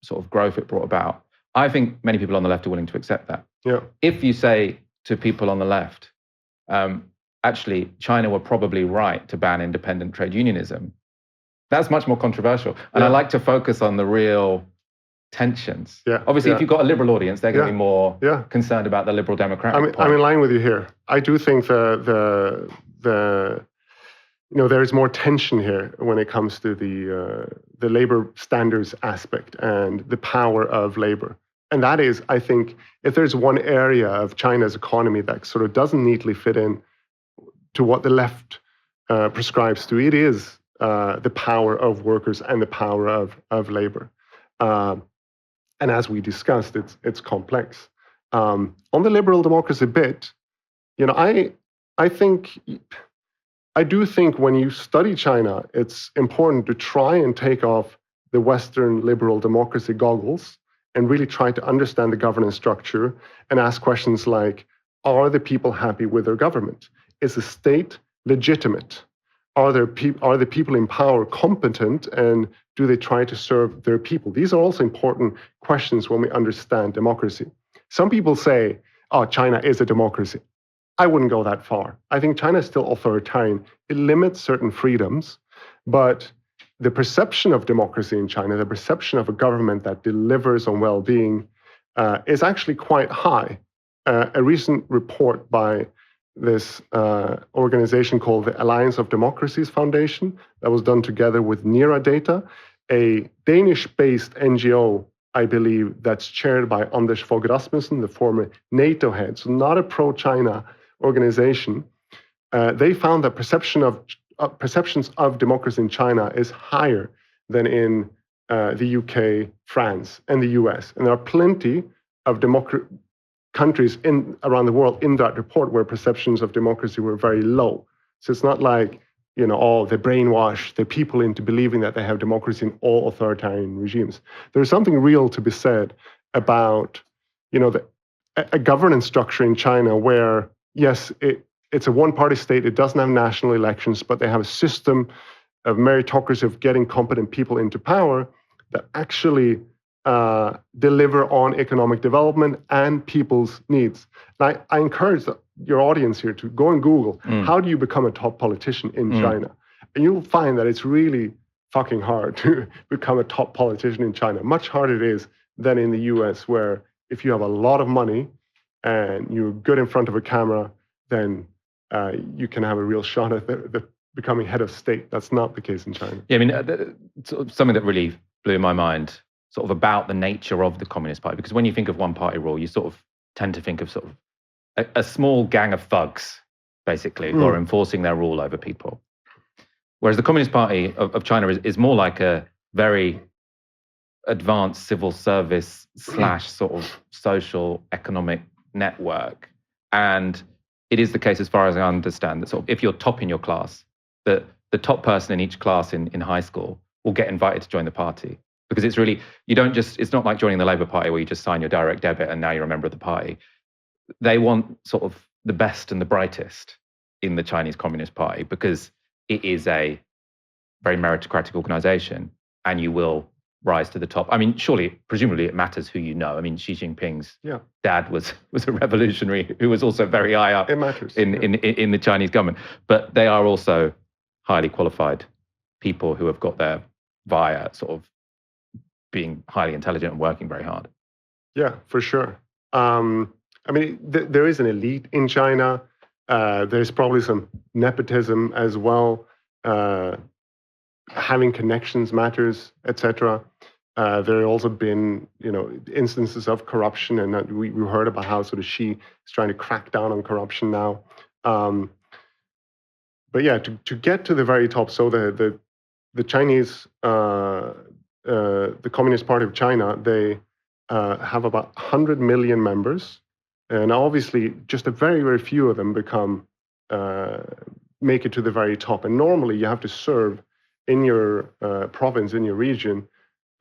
Speaker 2: sort of growth it brought about, I think many people on the left are willing to accept that.
Speaker 7: Yeah.
Speaker 2: If you say to people on the left, actually, China were probably right to ban independent trade unionism, that's much more controversial. And I like to focus on the real tensions.
Speaker 7: Yeah.
Speaker 2: Obviously, if you've got a liberal audience, they're going to be more
Speaker 7: concerned
Speaker 2: about the liberal democratic point.
Speaker 7: I'm in line with you here. I do think there is more tension here when it comes to the labor standards aspect and the power of labor. And that is, I think, if there's one area of China's economy that sort of doesn't neatly fit in to what the left prescribes to, it is the power of workers and the power of labor. And as we discussed, it's complex. On the liberal democracy bit, I do think when you study China, it's important to try and take off the Western liberal democracy goggles and really try to understand the governance structure and ask questions like, are the people happy with their government? Is the state legitimate? Are the people in power competent, and do they try to serve their people? These are also important questions when we understand democracy. Some people say, oh, China is a democracy. I wouldn't go that far. I think China is still authoritarian. It limits certain freedoms, but the perception of democracy in China, the perception of a government that delivers on well-being is actually quite high. A recent report by this organization called the Alliance of Democracies Foundation that was done together with NERA Data, a Danish-based NGO, I believe, that's chaired by Anders Fogh Rasmussen, the former NATO head, so not a pro-China organization. They found that perceptions of democracy in China is higher than in the UK, France, and the US. And there are plenty of countries around the world in that report where perceptions of democracy were very low. So it's not like, they brainwash the people into believing that they have democracy in all authoritarian regimes. There's something real to be said about, a governance structure in China where, yes, it's a one-party state. It doesn't have national elections, but they have a system of meritocracy of getting competent people into power that actually deliver on economic development and people's needs. And I encourage your audience here to go and Google, how do you become a top politician in China? And you'll find that it's really fucking hard to become a top politician in China. Much harder it is than in the US, where if you have a lot of money and you're good in front of a camera, then you can have a real shot at the becoming head of state. That's not the case in China.
Speaker 2: Yeah, I mean, something that really blew my mind sort of about the nature of the Communist Party, because when you think of one-party rule, you sort of tend to think of sort of a small gang of thugs, basically, who are enforcing their rule over people. Whereas the Communist Party of China is more like a very advanced civil service / sort of social economic network. And it is the case, as far as I understand, that sort of if you're top in your class, the top person in each class in high school will get invited to join the party. Because it's really, it's not like joining the Labour Party where you just sign your direct debit and now you're a member of the party. They want sort of the best and the brightest in the Chinese Communist Party because it is a very meritocratic organization and you will rise to the top. I mean, presumably it matters who you know. I mean, Xi Jinping's dad was a revolutionary who was also very high up
Speaker 7: it matters.
Speaker 2: in the Chinese government. But they are also highly qualified people who have got there via sort of being highly intelligent and working very hard.
Speaker 7: Yeah, for sure. I mean, there is an elite in China. There's probably some nepotism as well. Having connections matters, etc. There have also been, instances of corruption, and we heard about how sort of Xi is trying to crack down on corruption now. But yeah, to get to the very top, so the Chinese, the Communist Party of China, they have about 100 million members, and obviously just a very, very few of them make it to the very top. And normally you have to serve in your province, in your region,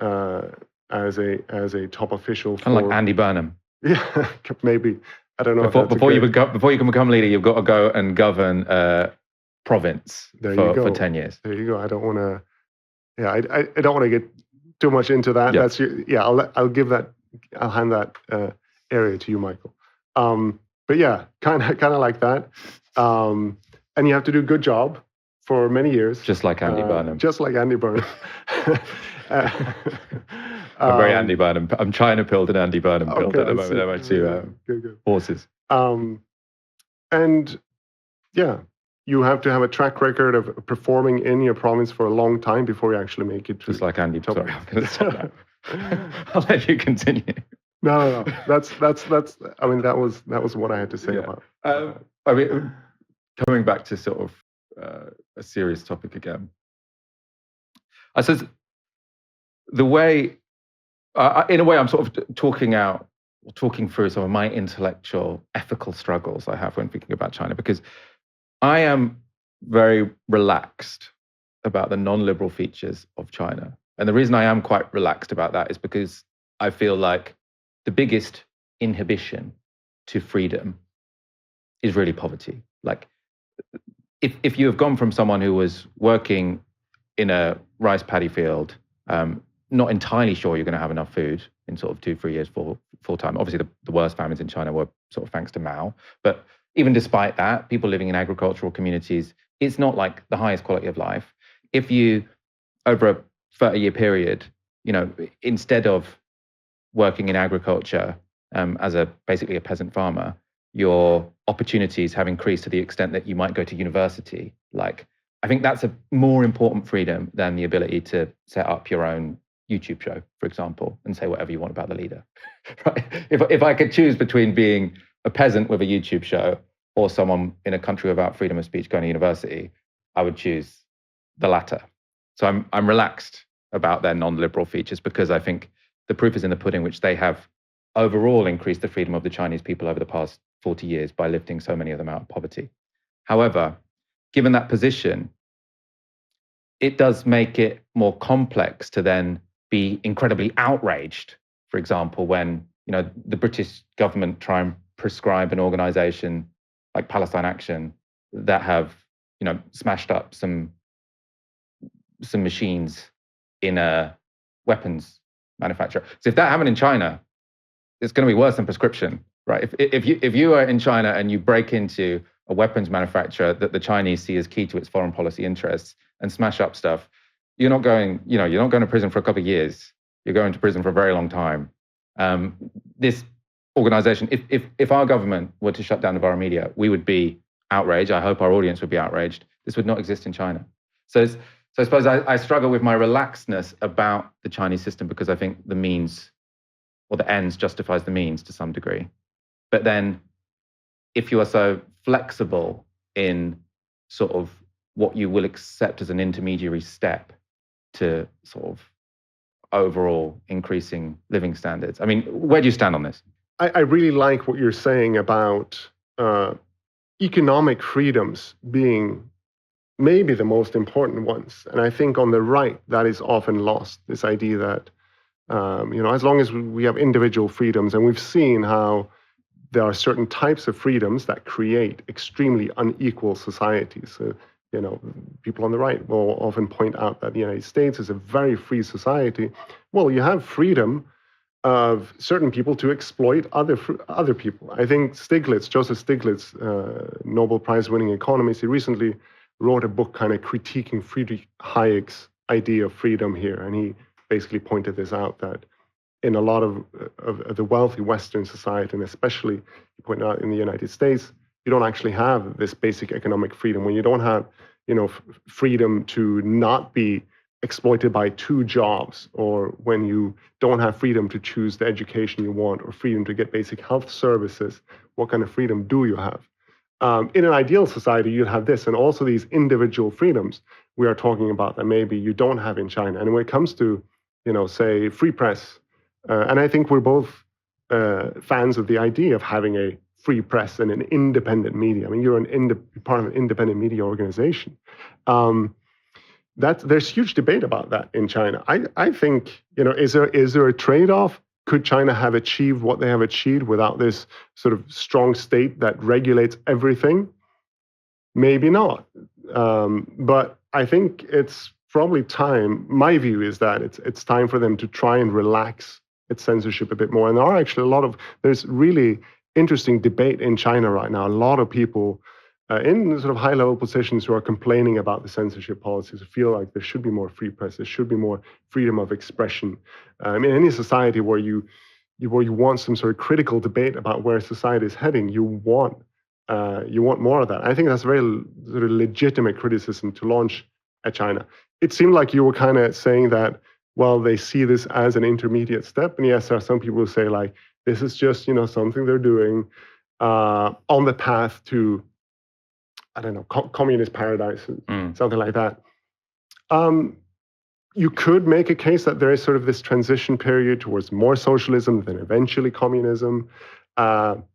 Speaker 7: as a top official.
Speaker 2: Kind of like Andy Burnham.
Speaker 7: Yeah, maybe. I don't know.
Speaker 2: Before you can become leader, you've got to go and govern province for 10 years.
Speaker 7: There you go. I don't want to. Yeah, I don't want to get too much into that.
Speaker 2: Yeah.
Speaker 7: That's I'll hand that area to you, Michael. But yeah, kind of like that. And you have to do a good job for many years.
Speaker 2: Just like Andy Burnham.
Speaker 7: Just like Andy Burnham.
Speaker 2: I'm very Andy Burnham. I'm China pilled and Andy Burnham pilled at the moment. They're my two horses.
Speaker 7: And yeah, you have to have a track record of performing in your province for a long time before you actually make it.
Speaker 2: Just like Andy. Sorry, I'm going to stop that. I'll let you continue.
Speaker 7: No. That's. I mean, that was what I had to say about.
Speaker 2: I mean, coming back to sort of a serious topic again. I suppose the way, in a way, I'm sort of talking through some of my intellectual, ethical struggles I have when thinking about China, because I am very relaxed about the non-liberal features of China. And the reason I am quite relaxed about that is because I feel like the biggest inhibition to freedom is really poverty. Like, if you have gone from someone who was working in a rice paddy field, not entirely sure you're going to have enough food in sort of 2-3 years full time. Obviously, the worst famines in China were sort of thanks to Mao. But even despite that, people living in agricultural communities, it's not like the highest quality of life. If you, over a 30-year period, instead of working in agriculture as basically a peasant farmer, your opportunities have increased to the extent that you might go to university. Like, I think that's a more important freedom than the ability to set up your own YouTube show, for example, and say whatever you want about the leader. Right? If I could choose between being a peasant with a YouTube show or someone in a country without freedom of speech going to university, I would choose the latter. So I'm relaxed about their non-liberal features because I think the proof is in the pudding, which they have overall increased the freedom of the Chinese people over the past 40 years by lifting so many of them out of poverty. However, given that position, it does make it more complex to then be incredibly outraged, for example, when the British government try and prescribe an organization like Palestine Action that have smashed up some machines in a weapons manufacturer. So if that happened in China, it's going to be worse than prescription, right? If you are in China and you break into a weapons manufacturer that the Chinese see as key to its foreign policy interests and smash up stuff, you're not going to prison for a couple of years. You're going to prison for a very long time. This organization, if our government were to shut down Novara Media, we would be outraged. I hope our audience would be outraged. This would not exist in China. So I suppose I struggle with my relaxedness about the Chinese system because I think the means or the ends justifies the means to some degree. But then if you are so flexible in sort of what you will accept as an intermediary step to sort of overall increasing living standards. I mean, where do you stand on this?
Speaker 7: I really like what you're saying about economic freedoms being maybe the most important ones. And I think on the right, that is often lost, this idea that, as long as we have individual freedoms, and we've seen how there are certain types of freedoms that create extremely unequal societies. So, people on the right will often point out that the United States is a very free society. Well, you have freedom of certain people to exploit other people. I think Joseph Stiglitz, Nobel Prize-winning economist, he recently wrote a book kind of critiquing Friedrich Hayek's idea of freedom here, and he basically pointed this out, that in a lot of the wealthy Western society, and especially, he pointed out in the United States, you don't actually have this basic economic freedom. When you don't have, freedom to not be exploited by 2 jobs, or when you don't have freedom to choose the education you want, or freedom to get basic health services, what kind of freedom do you have? In an ideal society, you'd have this, and also these individual freedoms we are talking about that maybe you don't have in China. And when it comes to, say, free press, and I think we're both fans of the idea of having a free press and an independent media. I mean, you're part of an independent media organization. There's huge debate about that in China. I think, is there a trade-off? Could China have achieved what they have achieved without this sort of strong state that regulates everything? Maybe not. But I think it's probably time. My view is that it's time for them to try and relax its censorship a bit more. And there are actually there's really interesting debate in China right now. A lot of people in sort of high-level positions who are complaining about the censorship policies, who feel like there should be more free press, there should be more freedom of expression. In any society where you want some sort of critical debate about where society is heading, you want more of that. I think that's a very sort of legitimate criticism to launch at China. It seemed like you were kind of saying that, well, they see this as an intermediate step. And yes, there are some people who say like, this is just, something they're doing on the path to, I don't know, communist paradise, something like that. You could make a case that there is sort of this transition period towards more socialism, then eventually communism. I'm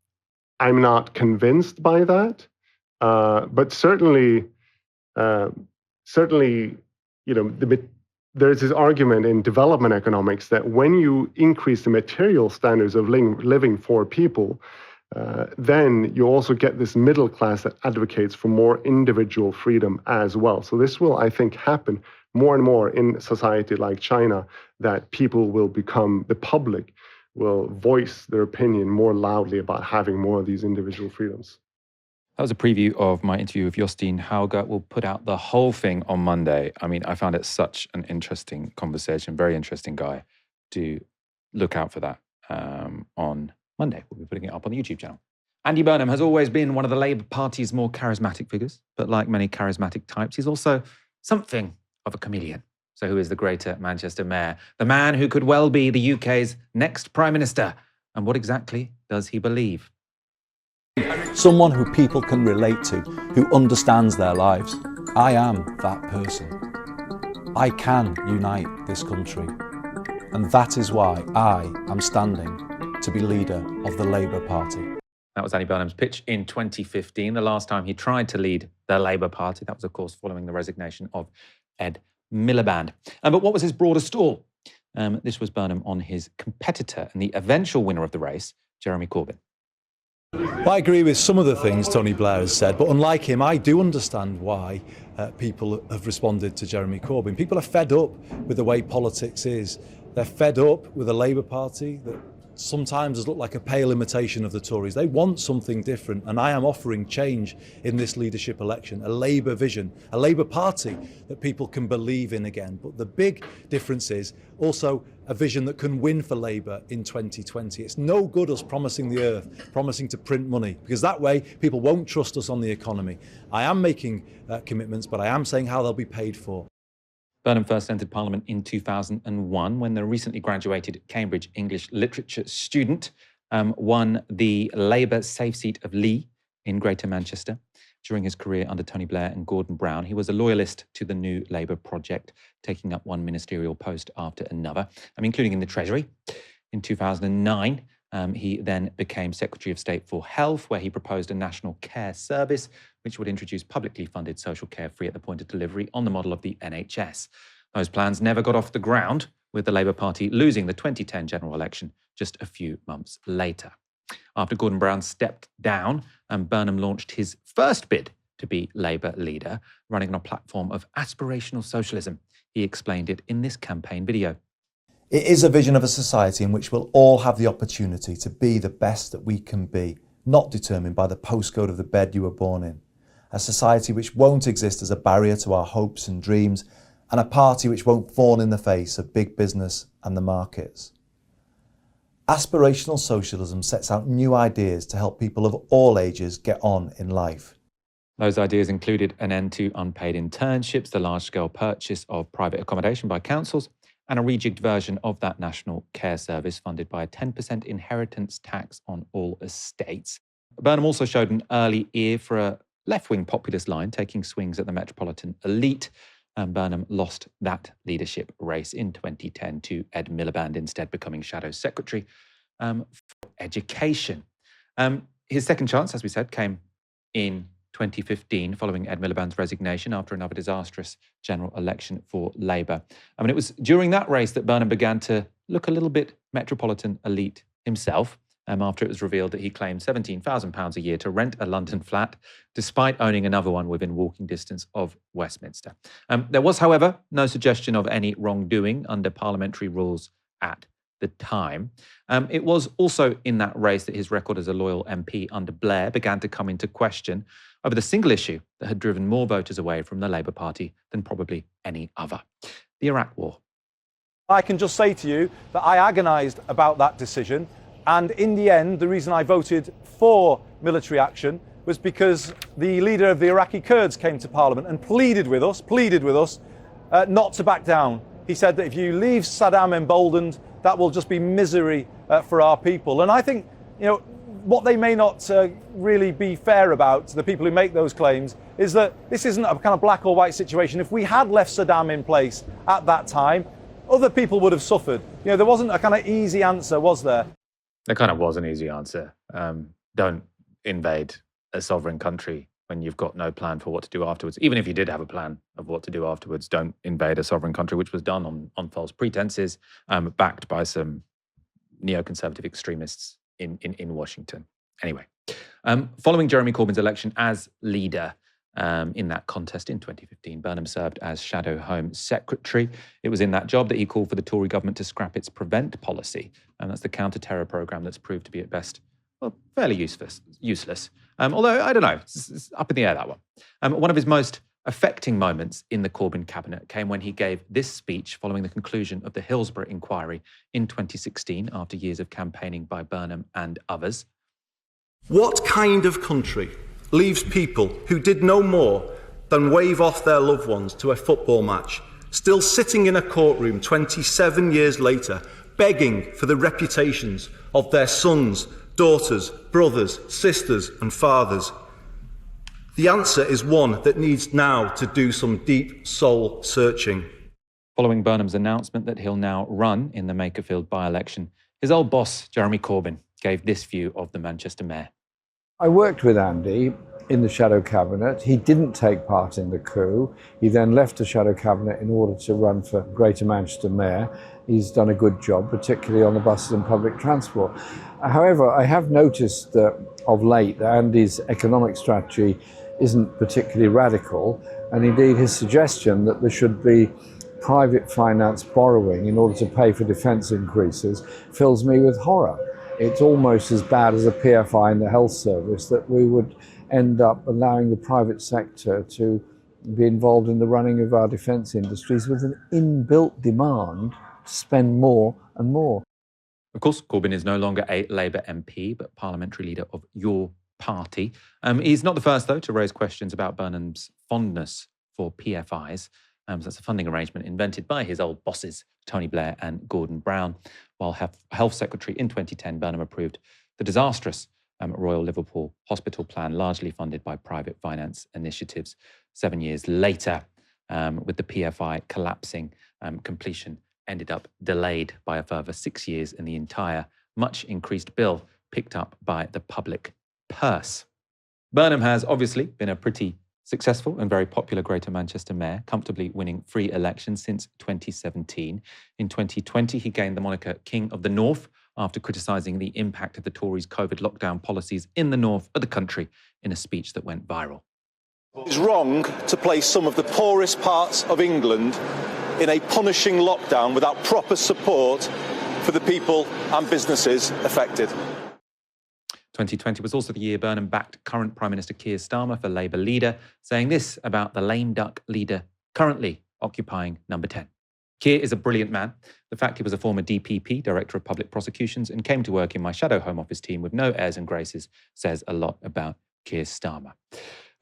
Speaker 7: not convinced by that, but certainly, there's this argument in development economics that when you increase the material standards of living for people, then you also get this middle class that advocates for more individual freedom as well. So this will, I think, happen more and more in society like China, that people will the public will voice their opinion more loudly about having more of these individual freedoms.
Speaker 2: That was a preview of my interview with Jostein Hauge. We'll put out the whole thing on Monday. I mean, I found it such an interesting conversation, very interesting guy. Do look out for that on Monday. We'll be putting it up on the YouTube channel. Andy Burnham has always been one of the Labour Party's more charismatic figures, but like many charismatic types, he's also something of a chameleon. So who is the Greater Manchester Mayor? The man who could well be the UK's next Prime Minister. And what exactly does he believe?
Speaker 8: Someone who people can relate to, who understands their lives. I am that person. I can unite this country. And that is why I am standing to be leader of the Labour Party.
Speaker 2: That was Andy Burnham's pitch in 2015, the last time he tried to lead the Labour Party. That was, of course, following the resignation of Ed Miliband. But what was his broader stall? This was Burnham on his competitor and the eventual winner of the race, Jeremy Corbyn.
Speaker 8: Well, I agree with some of the things Tony Blair has said, but unlike him, I do understand why people have responded to Jeremy Corbyn. People are fed up with the way politics is. They're fed up with a Labour Party that sometimes has looked like a pale imitation of the Tories. They want something different, and I am offering change in this leadership election, a Labour vision, a Labour Party that people can believe in again. But the big difference is also a vision that can win for Labour in 2020. It's no good us promising the earth, promising to print money, because that way people won't trust us on the economy. I am making commitments, but I am saying how they'll be paid for.
Speaker 2: Burnham first entered Parliament in 2001 when the recently graduated Cambridge English Literature student won the Labour safe seat of Lee in Greater Manchester. During his career under Tony Blair and Gordon Brown, he was a loyalist to the New Labour project, taking up one ministerial post after another, including in the Treasury. In 2009, he then became Secretary of State for Health, where he proposed a national care service, which would introduce publicly funded social care free at the point of delivery on the model of the NHS. Those plans never got off the ground, with the Labour Party losing the 2010 general election just a few months later. After Gordon Brown stepped down, Burnham launched his first bid to be Labour leader, running on a platform of aspirational socialism. He explained it in this campaign video.
Speaker 8: It is a vision of a society in which we'll all have the opportunity to be the best that we can be, not determined by the postcode of the bed you were born in. A society which won't exist as a barrier to our hopes and dreams, and a party which won't fawn in the face of big business and the markets. Aspirational socialism sets out new ideas to help people of all ages get on in life.
Speaker 2: Those ideas included an end to unpaid internships, the large-scale purchase of private accommodation by councils, and a rejigged version of that national care service funded by a 10% inheritance tax on all estates. Burnham also showed an early ear for a left-wing populist line, taking swings at the metropolitan elite. Burnham lost that leadership race in 2010 to Ed Miliband, instead becoming Shadow Secretary for Education. His second chance, as we said, came in 2015, following Ed Miliband's resignation after another disastrous general election for Labour. It was during that race that Burnham began to look a little bit metropolitan elite himself, after it was revealed that he claimed £17,000 a year to rent a London flat, despite owning another one within walking distance of Westminster. There was, however, no suggestion of any wrongdoing under parliamentary rules at the time. It was also in that race that his record as a loyal MP under Blair began to come into question over the single issue that had driven more voters away from the Labour Party than probably any other: the Iraq War.
Speaker 8: I can just say to you that I agonised about that decision, and in the end, the reason I voted for military action was because the leader of the Iraqi Kurds came to Parliament and pleaded with us not to back down. He said that if you leave Saddam emboldened, that will just be misery for our people. And I think, what they may not really be fair about, the people who make those claims, is that this isn't a kind of black or white situation. If we had left Saddam in place at that time, other people would have suffered. There wasn't a kind of easy answer, was there?
Speaker 2: There kind of was an easy answer. Don't invade a sovereign country when you've got no plan for what to do afterwards. Even if you did have a plan of what to do afterwards, don't invade a sovereign country, which was done on false pretenses, backed by some neoconservative extremists in Washington. Anyway, following Jeremy Corbyn's election as leader in that contest in 2015, Burnham served as Shadow Home Secretary. It was in that job that he called for the Tory government to scrap its Prevent policy, and that's the counter-terror programme that's proved to be at best, fairly useless. Although, I don't know, it's up in the air, that one. One of his most affecting moments in the Corbyn cabinet came when he gave this speech following the conclusion of the Hillsborough inquiry in 2016, after years of campaigning by Burnham and others.
Speaker 9: What kind of country leaves people who did no more than wave off their loved ones to a football match, still sitting in a courtroom 27 years later, begging for the reputations of their sons, daughters, brothers, sisters and fathers? The answer is one that needs now to do some deep soul searching.
Speaker 2: Following Burnham's announcement that he'll now run in the Makerfield by-election, his old boss, Jeremy Corbyn, gave this view of the Manchester mayor.
Speaker 10: I worked with Andy in the shadow cabinet. He didn't take part in the coup. He then left the shadow cabinet in order to run for Greater Manchester mayor. He's done a good job, particularly on the buses and public transport. However, I have noticed that of late that Andy's economic strategy isn't particularly radical, and indeed his suggestion that there should be private finance borrowing in order to pay for defence increases fills me with horror. It's almost as bad as a PFI in the health service, that we would end up allowing the private sector to be involved in the running of our defence industries with an inbuilt demand to spend more and more.
Speaker 2: Of course, Corbyn is no longer a Labour MP, but parliamentary leader of your party. He's not the first, though, to raise questions about Burnham's fondness for PFIs. So that's a funding arrangement invented by his old bosses, Tony Blair and Gordon Brown. While Health Secretary in 2010, Burnham approved the disastrous Royal Liverpool Hospital plan, largely funded by private finance initiatives. 7 years later, with the PFI collapsing, completion ended up delayed by a further 6 years, and the entire much increased bill picked up by the public purse. Burnham has obviously been a pretty successful and very popular Greater Manchester mayor, comfortably winning 3 elections since 2017. In 2020, he gained the moniker King of the North after criticising the impact of the Tories' COVID lockdown policies in the north of the country in a speech that went viral.
Speaker 9: It's wrong to place some of the poorest parts of England in a punishing lockdown without proper support for the people and businesses affected.
Speaker 2: 2020 was also the year Burnham backed current Prime Minister Keir Starmer for Labour leader, saying this about the lame duck leader currently occupying number 10. Keir is a brilliant man. The fact he was a former DPP, Director of Public Prosecutions, and came to work in my Shadow Home Office team with no airs and graces says a lot about Keir Starmer.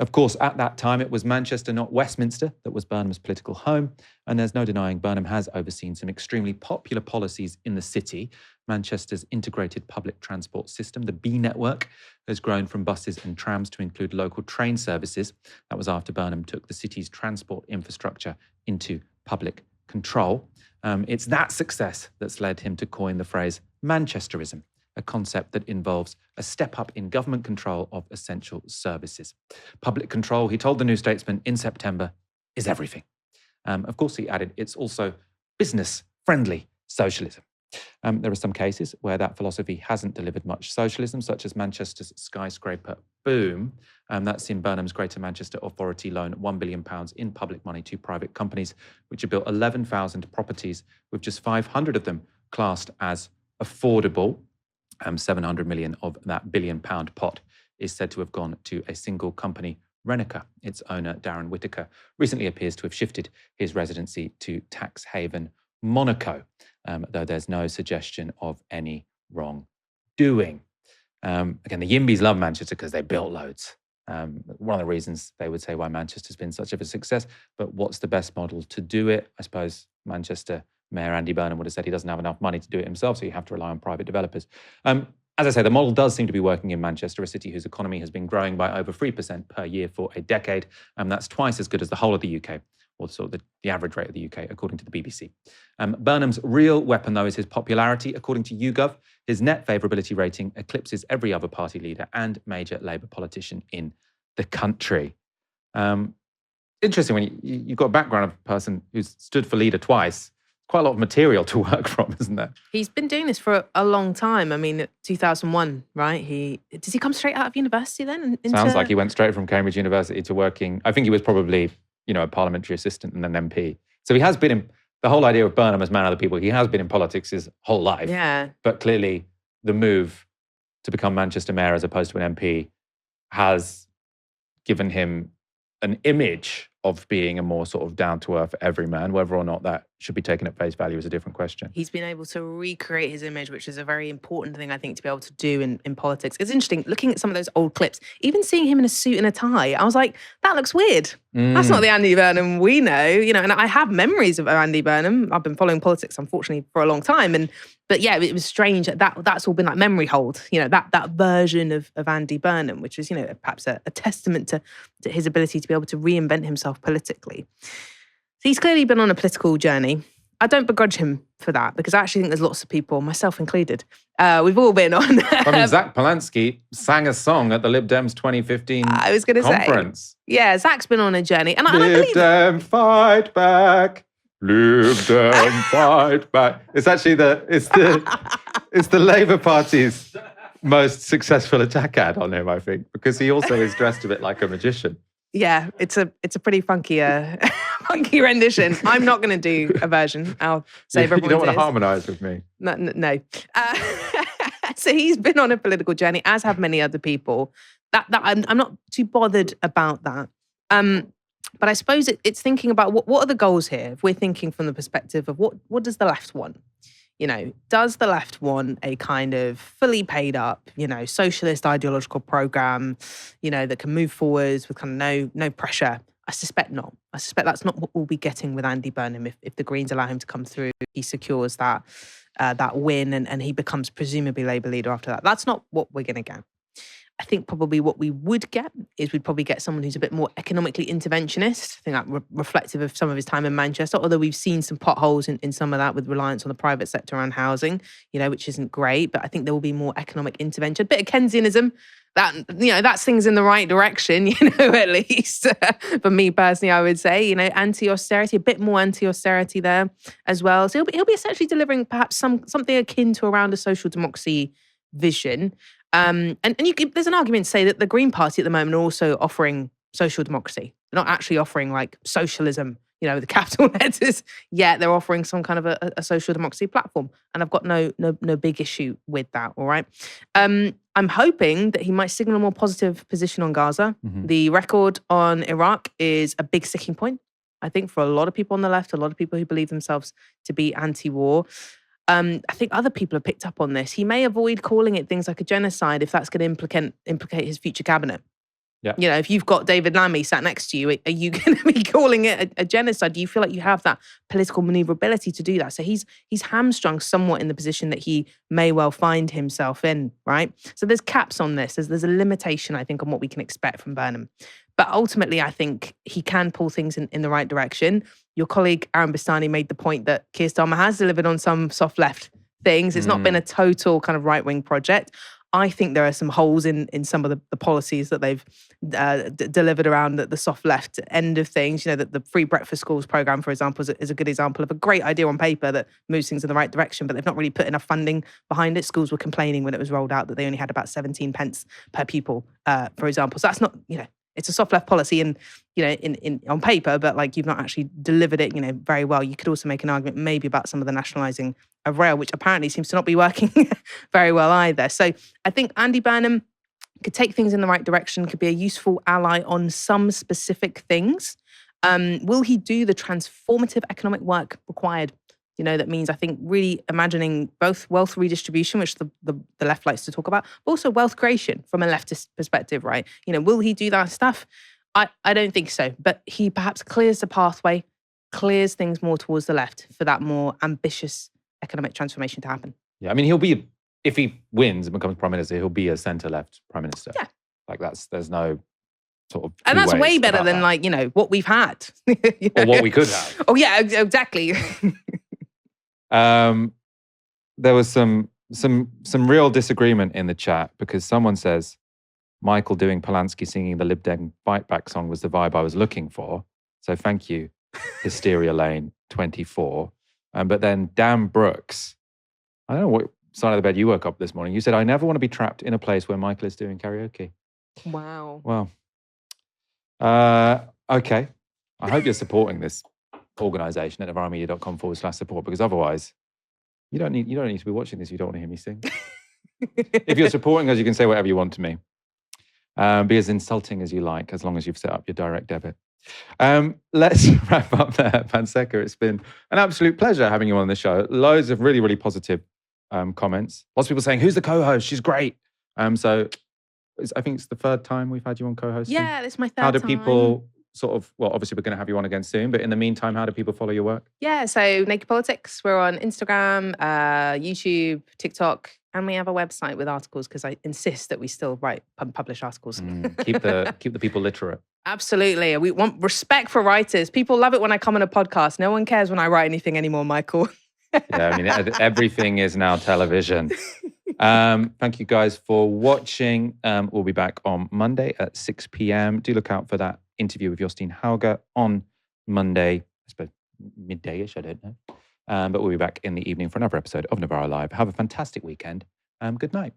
Speaker 2: Of course, at that time, it was Manchester, not Westminster, that was Burnham's political home. And there's no denying Burnham has overseen some extremely popular policies in the city. Manchester's integrated public transport system, the B network, has grown from buses and trams to include local train services. That was after Burnham took the city's transport infrastructure into public control. It's that success that's led him to coin the phrase Manchesterism, a concept that involves a step up in government control of essential services. Public control, he told the New Statesman in September, is everything. Of course, he added, it's also business-friendly socialism. There are some cases where that philosophy hasn't delivered much socialism, such as Manchester's skyscraper boom. That's in Burnham's Greater Manchester Authority loan £1 billion in public money to private companies, which have built 11,000 properties, with just 500 of them classed as affordable. 700 million of that £1 billion pot is said to have gone to a single company. Renneker, its owner, Darren Whitaker, recently appears to have shifted his residency to tax haven Monaco, though there's no suggestion of any wrongdoing. Again, the Yimbys love Manchester because they built loads. One of the reasons they would say why Manchester's been such of a success, but what's the best model to do it? I suppose Manchester Mayor Andy Burnham would have said he doesn't have enough money to do it himself, so you have to rely on private developers. As I say, the model does seem to be working in Manchester, a city whose economy has been growing by over 3% per year for a decade. That's twice as good as the whole of the UK, or sort of the average rate of the UK, according to the BBC. Burnham's real weapon, though, is his popularity. According to YouGov, his net favourability rating eclipses every other party leader and major Labour politician in the country. Interesting, when you've got a background of a person who's stood for leader twice, quite a lot of material to work from, isn't there?
Speaker 3: He's been doing this for a long time. I mean, 2001, right? Does he come straight out of university then?
Speaker 2: Sounds like he went straight from Cambridge University to working. I think he was probably, a parliamentary assistant and then MP. So he has been in, the whole idea of Burnham as man of the people, he has been in politics his whole life.
Speaker 3: Yeah.
Speaker 2: But clearly the move to become Manchester Mayor as opposed to an MP has given him an image of being a more sort of down-to-earth everyman. Whether or not that should be taken at face value is a different question.
Speaker 3: He's been able to recreate his image, which is a very important thing, I think, to be able to do in politics. It's interesting, looking at some of those old clips, even seeing him in a suit and a tie, I was like, that looks weird. That's not the Andy Burnham we know, and I have memories of Andy Burnham. I've been following politics, unfortunately, for a long time. But yeah, it was strange that's all been like memory hold, that version of Andy Burnham, which is, perhaps a testament to his ability to be able to reinvent himself politically. So he's clearly been on a political journey. I don't begrudge him for that, because I actually think there's lots of people, myself included, we've all been on.
Speaker 2: Zach Polanski sang a song at the Lib Dems 2015
Speaker 3: I was going to
Speaker 2: conference.
Speaker 3: Yeah, Zach's been on a journey. And I
Speaker 2: Lib
Speaker 3: believe
Speaker 2: Dem fight back. Lib Dem fight back. It's actually it's the Labour Party's most successful attack ad on him, I think, because he also is dressed a bit like a magician.
Speaker 3: Yeah, it's a pretty funky funky rendition. I'm not going to do a version. I'll save everyone's
Speaker 2: You don't want
Speaker 3: ears.
Speaker 2: to harmonise with me.
Speaker 3: No. So he's been on a political journey, as have many other people. That I'm not too bothered about that. But I suppose it's thinking about what are the goals here? If we're thinking from the perspective of what does the left want? Does the left want a kind of fully paid up, socialist ideological program, that can move forwards with kind of no pressure? I suspect not. I suspect that's not what we'll be getting with Andy Burnham. If the Greens allow him to come through, he secures that win and he becomes presumably Labour leader after that. That's not what we're going to get. I think probably what we would get is we'd probably get someone who's a bit more economically interventionist. I think that reflective of some of his time in Manchester, although we've seen some potholes in some of that with reliance on the private sector around housing, which isn't great. But I think there will be more economic intervention, a bit of Keynesianism. That's things in the right direction, at least. For me personally, I would say, anti-austerity, a bit more anti-austerity there as well. So he'll be essentially delivering perhaps something akin to around a social democracy vision. And there's an argument to say that the Green Party at the moment are also offering social democracy. They're not actually offering like socialism, with the capital letters, yet they're offering some kind of a social democracy platform. And I've got no big issue with that, all right? I'm hoping that he might signal a more positive position on Gaza. Mm-hmm. The record on Iraq is a big sticking point, I think, for a lot of people on the left, a lot of people who believe themselves to be anti-war. I think other people have picked up on this. He may avoid calling it things like a genocide if that's going to implicate his future cabinet.
Speaker 2: Yeah.
Speaker 3: If you've got David Lammy sat next to you, are you going to be calling it a genocide? Do you feel like you have that political maneuverability to do that? So he's hamstrung somewhat in the position that he may well find himself in, right? So there's caps on this. There's a limitation, I think, on what we can expect from Burnham. But ultimately, I think he can pull things in the right direction. Your colleague, Aaron Bastani, made the point that Keir Starmer has delivered on some soft left things. It's not been a total kind of right-wing project. I think there are some holes in some of the policies that they've delivered around the soft left end of things. You know, the free breakfast schools program, for example, is a good example of a great idea on paper that moves things in the right direction, but they've not really put enough funding behind it. Schools were complaining when it was rolled out that they only had about 17 pence per pupil, for example. So that's not, you know, it's a soft left policy in on paper, but like you've not actually delivered it, you know, very well. You could also make an argument maybe about some of the nationalising of rail, which apparently seems to not be working very well either. So I think Andy Burnham could take things in the right direction, could be a useful ally on some specific things. Will he do the transformative economic work required? You know, that means, I think, really imagining both wealth redistribution, which the left likes to talk about, but also wealth creation from a leftist perspective, right? You know, will he do that stuff? I don't think so. But he perhaps clears the pathway, clears things more towards the left for that more ambitious economic transformation to happen.
Speaker 2: Yeah, I mean, he'll be, if he wins and becomes prime minister, he'll be a centre-left prime minister.
Speaker 3: Yeah.
Speaker 2: Like there's no sort of
Speaker 3: and that's way better than like, you know, what we've had. You know?
Speaker 2: Or what we could have.
Speaker 3: Oh, yeah, exactly.
Speaker 2: There was some real disagreement in the chat because someone says Michael doing Polanski singing the Lib Dem Fight Back song was the vibe I was looking for. So thank you, Hysteria Lane 24. But then Dan Brooks, I don't know what side of the bed you woke up this morning. You said, I never want to be trapped in a place where Michael is doing karaoke.
Speaker 3: Wow.
Speaker 2: Well, okay. I hope you're supporting this organisation at novaramedia.com/support, because otherwise you don't need to be watching this if you don't want to hear me sing. If you're supporting us, you can say whatever you want to me. Be as insulting as you like, as long as you've set up your direct debit. Let's wrap up there, Banseka. It's been an absolute pleasure having you on the show. Loads of really, really positive comments. Lots of people saying, who's the co-host? She's great. So I think it's the third time we've had you on co-hosting.
Speaker 3: Yeah, this is my third time.
Speaker 2: How do people sort of, well, obviously we're going to have you on again soon, but in the meantime, how do people follow your work?
Speaker 3: Yeah, so Naked Politics, we're on Instagram, YouTube, TikTok, and we have a website with articles because I insist that we still publish articles.
Speaker 2: Keep the people literate.
Speaker 3: Absolutely. We want respect for writers. People love it when I come on a podcast. No one cares when I write anything anymore, Michael.
Speaker 2: Yeah, I mean, everything is now television. Thank you guys for watching. We'll be back on Monday at 6 p.m. Do look out for that interview with Jostein Hauge on Monday. I suppose midday-ish, I don't know. But we'll be back in the evening for another episode of Novara Live. Have a fantastic weekend. Good night.